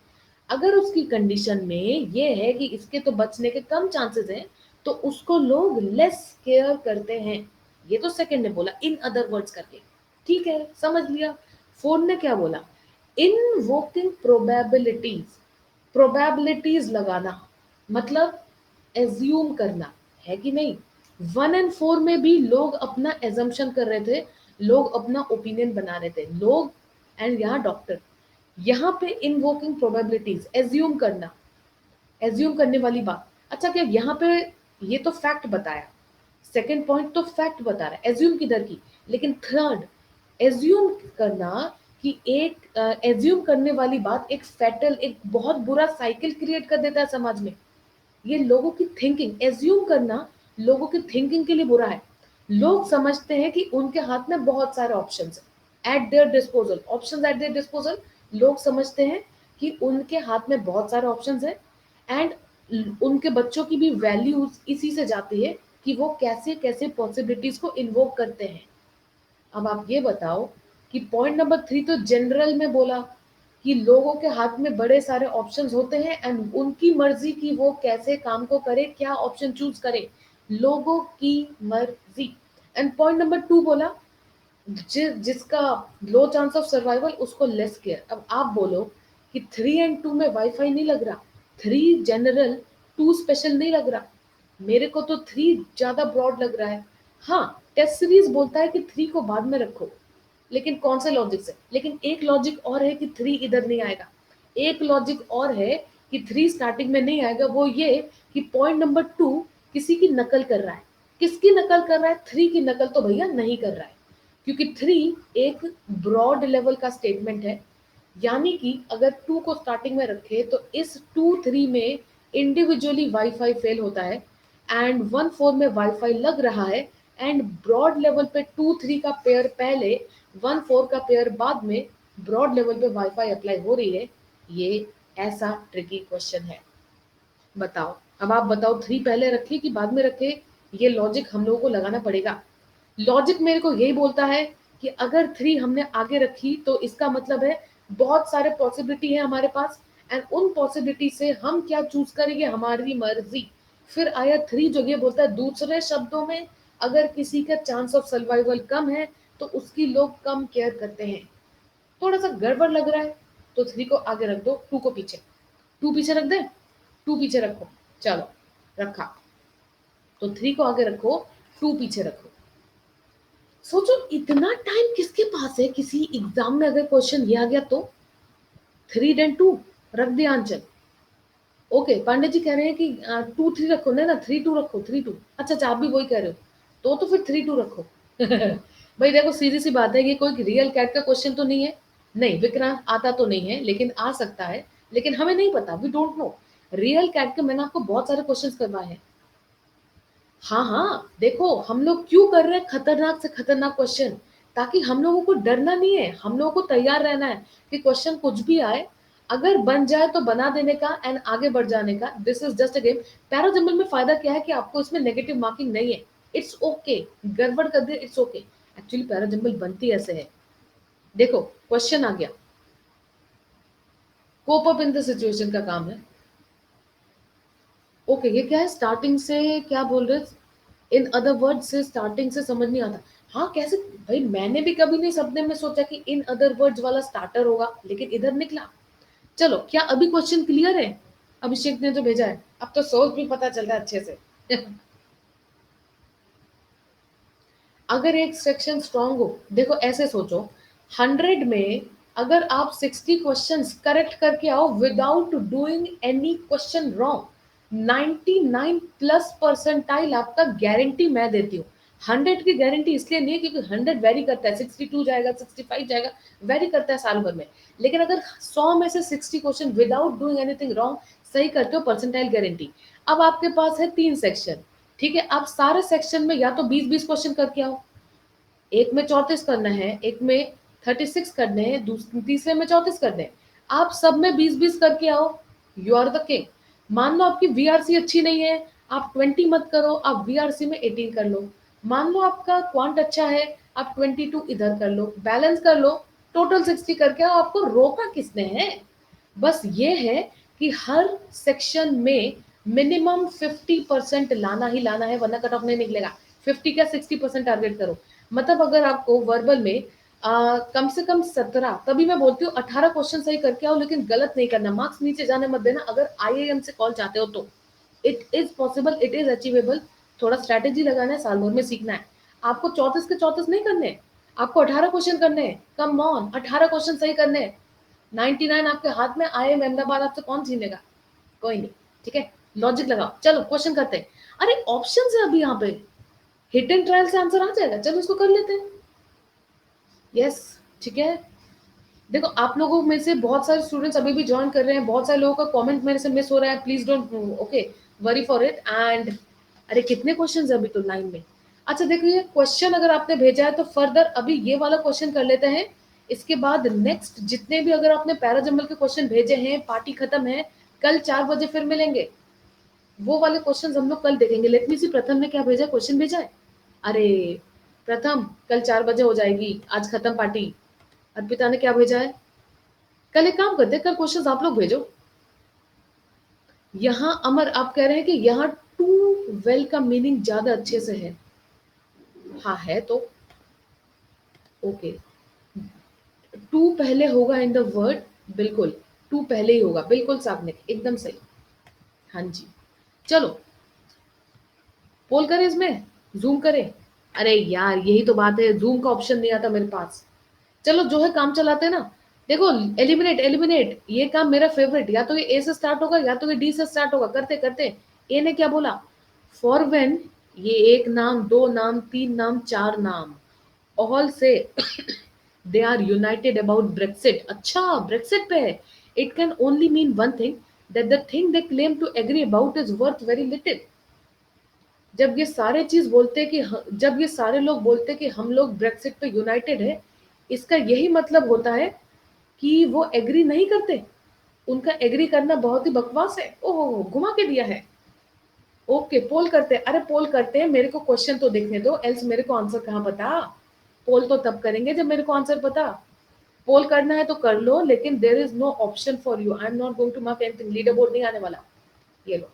अगर उसकी कंडीशन में ये है कि इसके तो बचने के कम चांसेस हैं, तो उसको लोग लेस केयर करते हैं। ये तो सेकंड ने बोला इन अदर वर्ड्स करके, ठीक है, समझ लिया। फोर्थ ने क्या बोला, इनवोकिंग प्रोबेबिलिटीज, प्रोबेबिलिटीज लगाना मतलब एज्यूम करना, है कि नहीं। 1 और 4 में भी लोग अपना एजम्पशन कर रहे थे, लोग अपना ओपिनियन बना रहे थे, लोग एंड यहाँ डॉक्टर, यहाँ पे इनवोकिंग प्रोबेबिलिटीज एज्यूम करना, एज्यूम करने वाली बात। अच्छा क्या यहाँ पे ये तो फैक्ट बताया, सेकंड पॉइंट तो फैक्ट बता रहा है, एज्यूम किधर की, लेकिन थर्ड एज्यूम करना कि एक एज्यूम करने वाली बात एक फैटल, एक बहुत बुरा साइकिल क्रिएट कर देता है समाज में। ये लोगों की थिंकिंग, एज्यूम करना लोगों की थिंकिंग के लिए बुरा है। लोग समझते हैं कि उनके हाथ में बहुत सारे ऑप्शंस हैं eight their disposal, options eight their disposal. लोग समझते हैं कि उनके हाथ में बहुत सारे ऑप्शंस हैं एंड उनके बच्चों की भी वैल्यूज इसी से जाती है कि वो कैसे कैसे पॉसिबिलिटीज को इन्वोक करते हैं। अब आप ये बताओ कि पॉइंट नंबर 3 तो जनरल में बोला कि लोगों के हाथ में बड़े सारे ऑप्शंस होते हैं एंड उनकी मर्जी कि वो कैसे काम को करे, क्या ऑप्शन चूज करे, लोगों की मर्जी। एंड पॉइंट नंबर 2 बोला जिसका लो चांस ऑफ सर्वाइवल उसको लेस केयर। अब आप बोलो कि 3 और 2 में वाईफाई नहीं लग रहा, 3 जनरल 2 स्पेशल नहीं लग रहा, मेरे को तो 3 ज्यादा ब्रॉड लग रहा है। हाँ, टेस्ट सीरीज बोलता है कि 3 को बाद में रखो, लेकिन कौन से लॉजिक से, लेकिन एक लॉजिक और है कि 3 इधर नहीं आएगा, एक लॉजिक और है कि 3 स्टार्टिंग में नहीं आएगा, वो ये कि पॉइंट नंबर 2 किसी की नकल कर रहा है। किसकी नकल कर रहा है, 3 की नकल तो भैया नहीं कर रहा है, क्योंकि 3 एक ब्रॉड लेवल का स्टेटमेंट है। यानी कि अगर 2 को स्टार्टिंग में रखे तो इस 2 3 में इंडिविजुअली वाईफाई फेल होता है एंड 1 4 में वाईफाई लग रहा है एंड ब्रॉड लेवल पे 2 3 का पेयर पहले 1 4 का पेयर बाद में ब्रॉड लेवल पे वाईफाई अप्लाई हो रही है। ये ऐसा ट्रिकी क्वेश्चन है। बताओ, अब आप बताओ 3 पहले रखे कि बाद में रखे, ये लॉजिक हम लोगों को लगाना पड़ेगा। लॉजिक मेरे को यही बोलता है कि अगर 3 हमने आगे रखी तो इसका मतलब है बहुत सारे पॉसिबिलिटी है हमारे पास एंड उन पॉसिबिलिटी से हम क्या चूज करेंगे, हमारी मर्जी। फिर आया 3 जो ये बोलता है दूसरे शब्दों में अगर किसी का चांस ऑफ सर्वाइवल कम है तो उसकी लोग कम केयर करते हैं। थोड़ा सा गड़बड़ लग रहा है तो 3 को आगे रख दो, 2 को पीछे, 2 पीछे रख दे, 2 पीछे रखो, चलो रखा, तो 3 को आगे रखो, 2 पीछे रखो। सोचो इतना टाइम किसके पास है, किसी एग्जाम में अगर क्वेश्चन ये आ गया तो 3 then 2 रख दिया आंसर। ओके, पांडे जी कह रहे हैं कि 2 3 रखो, नहीं ना 3 2 रखो, 3 2, अच्छा अच्छा आप भी वही कह रहे हो तो फिर 3 2 रखो। भाई देखो सीधी सी बात है, ये कोई रियल कैट का क्वेश्चन तो नहीं है, नहीं विक्रांत आता तो नहीं है लेकिन आ सकता है, लेकिन हमें नहीं पता, we don't know. Real CAT के मैंने आपको बहुत सारे क्वेश्चंस करवाए हैं। हाँ हाँ, देखो हम लोग क्यों कर रहे हैं खतरनाक से खतरनाक क्वेश्चन, ताकि हम लोगों को डरना नहीं है, हम लोगों को तैयार रहना है कि क्वेश्चन कुछ भी आए, अगर बन जाए तो बना देने का एंड आगे बढ़ जाने का। This is just a game. Parajumble में फायदा क्या है कि आपको इसमें नेगेटिव मार्किंग नहीं है, इट्स ओके, गड़बड़ कर दे इट्स ओके। एक्चुअली पैराजम्बल बनती ऐसे है, देखो क्वेश्चन आ गया, cope up in the situation का काम है। ओके ये क्या है, स्टार्टिंग से क्या बोल रहे, इन अदर वर्ड से स्टार्टिंग से समझ नहीं आता। हाँ कैसे, भाई मैंने भी कभी नहीं सपने में सोचा कि इन अदर वर्ड्स वाला स्टार्टर होगा, लेकिन इधर निकला। चलो क्या अभी क्वेश्चन क्लियर है, अभिषेक ने जो भेजा है, अब तो सोच भी पता चल रहा है अच्छे से। अगर एक सेक्शन स्ट्रांग हो, देखो ऐसे सोचो, 100 में अगर आप 60 क्वेश्चंस करेक्ट करके आओ without doing any question wrong, 99 plus percentile आपका गारंटी मैं देती हूँ। 100 की गारंटी इसलिए नहीं है क्योंकि 100 वेरी करता है, 62 जाएगा, 65 जाएगा, वेरी करता है साल भर में। लेकिन अगर 100 में से 60 question without doing anything wrong सही करते हो, परसेंटाइल गारंटी। अब आपके पास है 3 सेक्शन, ठीक है, आप सारे सेक्शन में या तो 20-20 क्वेश्चन करके आओ, एक में 34 करना है, एक में 36 करने हैं, तीसरे में 34 करने हैं, आप सब में 20-20 करके आओ, यू आर द किंग। मान लो आपकी वीआरसी अच्छी नहीं है, आप 20 मत करो, आप वीआरसी में 18 कर लो। मान लो आपका क्वांट अच्छा है, आप 22 इधर कर लो, बैलेंस कर लो, टोटल 60 करके आओ, आपको रोका किसने है? बस ये है कि हर सेक्शन में मिनिमम 50% लाना ही लाना है, वरना कट ऑफ नहीं निकलेगा। 50 का 60% टारगेट करो। मतलब अगर आपको वर्बल में कम से कम 17, तभी मैं बोलती हूँ 18 क्वेश्चन सही करके आओ, लेकिन गलत नहीं करना, मार्क्स नीचे जाने मत देना। अगर IIM से कॉल चाहते हो तो it is possible, it is achievable. थोड़ा स्ट्रैटेजी लगाना है, साल भर में सीखना है। आपको 34 के 34 नहीं करने, आपको 18 क्वेश्चन करने हैं। कम ऑन, 18 क्वेश्चन सही करने हैं। 99 आपके हाथ में। IIM अहमदाबाद आपसे कौन छीनेगा? कोई नहीं। ठीक है, लॉजिक लगाओ, चलो क्वेश्चन करते हैं। अरे ऑप्शन है अभी यहाँ पे, हिट एंड ट्रायल से आंसर आ जाएगा, चलो इसको कर लेते हैं। यस, ठीक है। देखो आप लोगों में से बहुत सारे स्टूडेंट्स अभी भी ज्वाइन कर रहे हैं, बहुत सारे लोगों का कमेंट मेरे से मिस हो रहा है, please don't okay worry for it. And अरे कितने क्वेश्चन है अभी तो लाइन में। अच्छा देखो, ये क्वेश्चन अगर आपने भेजा है तो फर्दर अभी ये वाला क्वेश्चन कर लेते हैं। इसके बाद नेक्स्ट जितने भी अगर आपने पैराजम्बल के क्वेश्चन भेजे हैं, पार्टी खत्म है, कल 4 बजे फिर मिलेंगे। वो वाले क्वेश्चन हम लोग कल देखेंगे। लेट मी सी, प्रथम ने क्या भेजा, क्वेश्चन भेजा है? अरे प्रथम, कल 4 बजे हो जाएगी, आज खत्म पार्टी। अर्पिता ने क्या भेजा है? कल एक काम करते हैं, कल क्वेश्चंस आप लोग भेजो। यहाँ अमर आप कह रहे हैं कि यहाँ टू वेल का मीनिंग ज्यादा अच्छे से है। हाँ है तो ओके, टू पहले होगा इन द वर्ड, बिल्कुल टू पहले ही होगा, बिल्कुल साग्निक, एकदम सही। हाँ जी, चलो पोल करें, इसमें जूम करें। अरे यार यही तो बात है, जूम का ऑप्शन नहीं आता मेरे पास। चलो जो है काम चलाते हैं ना। देखो एलिमिनेट एलिमिनेट, ये काम मेरा फेवरेट। या तो ये ए से स्टार्ट होगा या तो ये डी से स्टार्ट होगा। करते करते ए ने क्या बोला? फॉर व्हेन, ये एक नाम, दो नाम, तीन नाम, चार नाम, ऑल से they are united about Brexit. अच्छा ब्रेक्सिट पे है। It can only mean one thing, that the thing they claim to agree about is worth very little. जब ये सारे चीज बोलते कि जब ये सारे लोग बोलते कि हम लोग ब्रेक्सिट पे यूनाइटेड है, इसका यही मतलब होता है कि वो एग्री नहीं करते, उनका एग्री करना बहुत ही बकवास है। ओहो घुमा के दिया है। ओके पोल करते हैं, अरे पोल करते हैं, मेरे को क्वेश्चन तो देखने दो, एल्स मेरे को आंसर कहाँ पता। पोल तो तब करेंगे जब मेरे को आंसर पता। पोल करना है तो कर लो, लेकिन there is no option for you. I am not going to mark anything, leader board नहीं आने वाला। ये लो,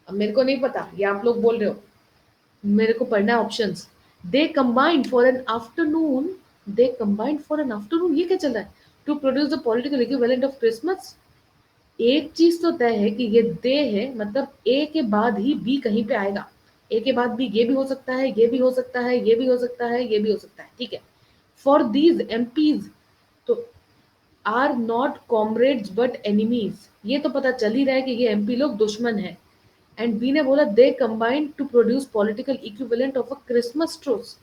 अब मेरे को नहीं पता, ये आप लोग बोल रहे हो, मेरे को पढ़ना है options. They combined for an afternoon, they combined for an afternoon, ये क्या चल रहा है? To produce the political equivalent of Christmas. एक चीज तो तय है कि ये दे है, मतलब ए के बाद ही बी कहीं पे आएगा। ए के बाद बी, ये भी हो सकता है, ये भी हो सकता है, ये भी हो सकता है, ये भी हो सकता है, ठीक है। फॉर दीज एमपीज, तो are not comrades but enemies, ये तो पता चल ही रहा है कि ये एमपी लोग दुश्मन है। एंड बी ने बोला they combined to produce political equivalent of a Christmas truce.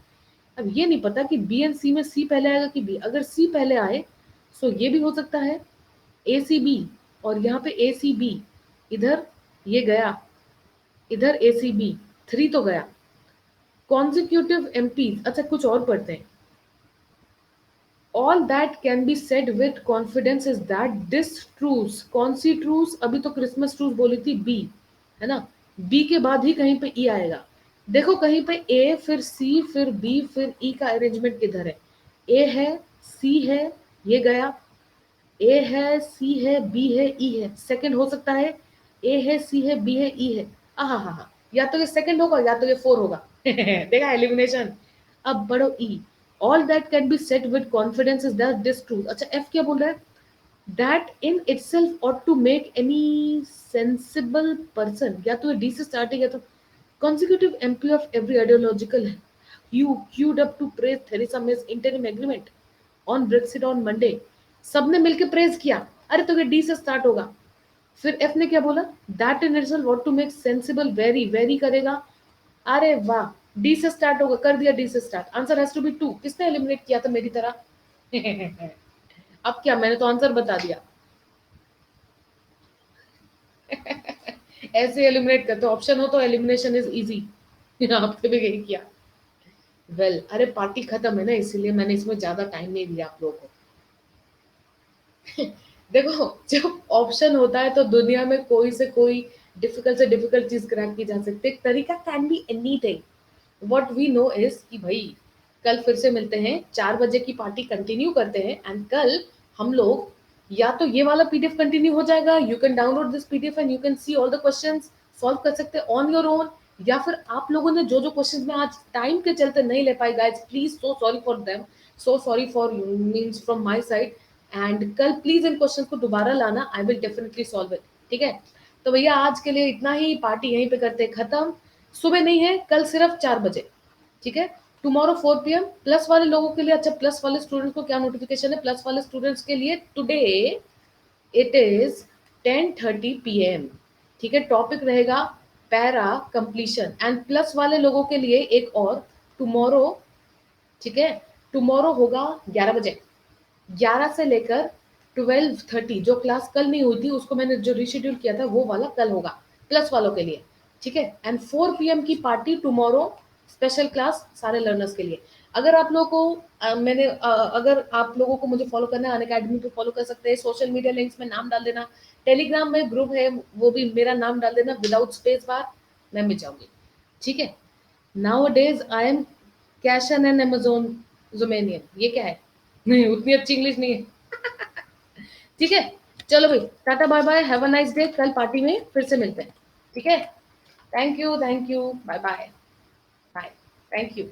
अब ये नहीं पता कि बी एंड सी में सी पहले आएगा कि बी। अगर सी पहले आए तो ये भी हो सकता है ए सी बी, और यहाँ पे ए सी बी, इधर ये गया, इधर ए सी बी, 3 तो गया। कॉन्जिक्यूटिव एमपी, अच्छा कुछ और पढ़ते हैं। All that can be said with confidence is that this truce, कौन सी ट्रूस? अभी तो क्रिसमस ट्रूस बोली थी बी, है ना। बी के बाद ही कहीं पे ई आएगा। देखो कहीं पे ए फिर सी फिर बी फिर ई का अरेंजमेंट किधर है? ए है, सी है, ये गया, ए है, सी है, बी है, ई है। सेकंड हो सकता है ए है, सी है, बी है, ई है। हा, या तो ये सेकंड होगा या तो ये 4 होगा। देखा एलिमिनेशन। अब बढ़ो ई। All that can be set with confidence is that this truth. अच्छा एफ क्या बोल रहा है? That in itself ought to make any sensible person, या तो डी से स्टार्ट है या तो consecutive MP of every ideological hue queued up to praise Theresa May's interim agreement on Brexit on Monday। सबने मिलके प्रेज किया। अरे तो ये डी से स्टार्ट होगा। फिर एफ ने क्या बोला? That in itself ought to make sensible, very very करेगा। अरे वाह, डी से स्टार्ट होगा, कर दिया डी से start. Answer has to be 2। किसने एलिमिनेट किया था मेरी तरह? अब क्या, मैंने तो आंसर बता दिया। ऐसे एलिमिनेट करते, ऑप्शन हो तो एलिमिनेशन इज इजी। आपने भी यही किया। वेल अरे पार्टी खत्म है ना, इसीलिए मैंने इसमें ज्यादा टाइम नहीं दिया आप लोगों को। देखो जब ऑप्शन होता है तो दुनिया में कोई से कोई डिफिकल्ट चीज क्रैक की जा सकती है। तरीका can be anything. What we know is कि भाई कल फिर से मिलते हैं, 4 बजे की पार्टी कंटिन्यू करते हैं। एंड कल हम लोग या तो ये वाला पीडीएफ कंटिन्यू हो जाएगा, you can download this PDF and you can see all the questions, solve कर सकते हैं ऑन योर ओन। या फिर आप लोगों ने जो जो क्वेश्चंस में आज टाइम के चलते नहीं ले पाई guys, please so sorry for them, so sorry for means from my side. And कल प्लीज इन क्वेश्चन को दोबारा लाना, I will definitely solve it. ठीक है, तो भैया आज के लिए इतना ही, पार्टी यहीं पे करते हैं खत्म। सुबह नहीं है, कल सिर्फ 4 बजे। ठीक है, टुमारो 4 PM। प्लस वाले लोगों के लिए, अच्छा प्लस वाले स्टूडेंट्स को क्या नोटिफिकेशन है, प्लस वाले स्टूडेंट्स के लिए टुडे इट इज 10:30 PM। ठीक है, टॉपिक रहेगा पैरा कंप्लीशन। एंड प्लस वाले लोगों के लिए एक और, टुमारो, ठीक है, टुमारो होगा 11 बजे। 11 से लेकर 12:30, जो क्लास कल नहीं हुई थी उसको मैंने जो रिशेड्यूल किया था वो वाला कल होगा प्लस वालों के लिए। ठीक है, एंड 4 PM की पार्टी टुमारो, स्पेशल क्लास सारे लर्नर्स के लिए। अगर आप लोगों को अगर आप लोगों को मुझे फॉलो करना है, अनअकैडमी पे फॉलो कर सकते हैं, सोशल मीडिया लिंक्स में नाम डाल देना, टेलीग्राम में ग्रुप है वो भी मेरा नाम डाल देना विदाउट स्पेस बार, मैं मिल जाऊंगी। ठीक है, now days I am caution and Amazon जोमेनियन, ये क्या है? नहीं, उतनी अच्छी इंग्लिश नहीं है। ठीक है, चलो भाई, टाटा bye bye, have a nice day, कल पार्टी में फिर से मिलते हैं। ठीक है, thank you, bye bye, bye, thank you.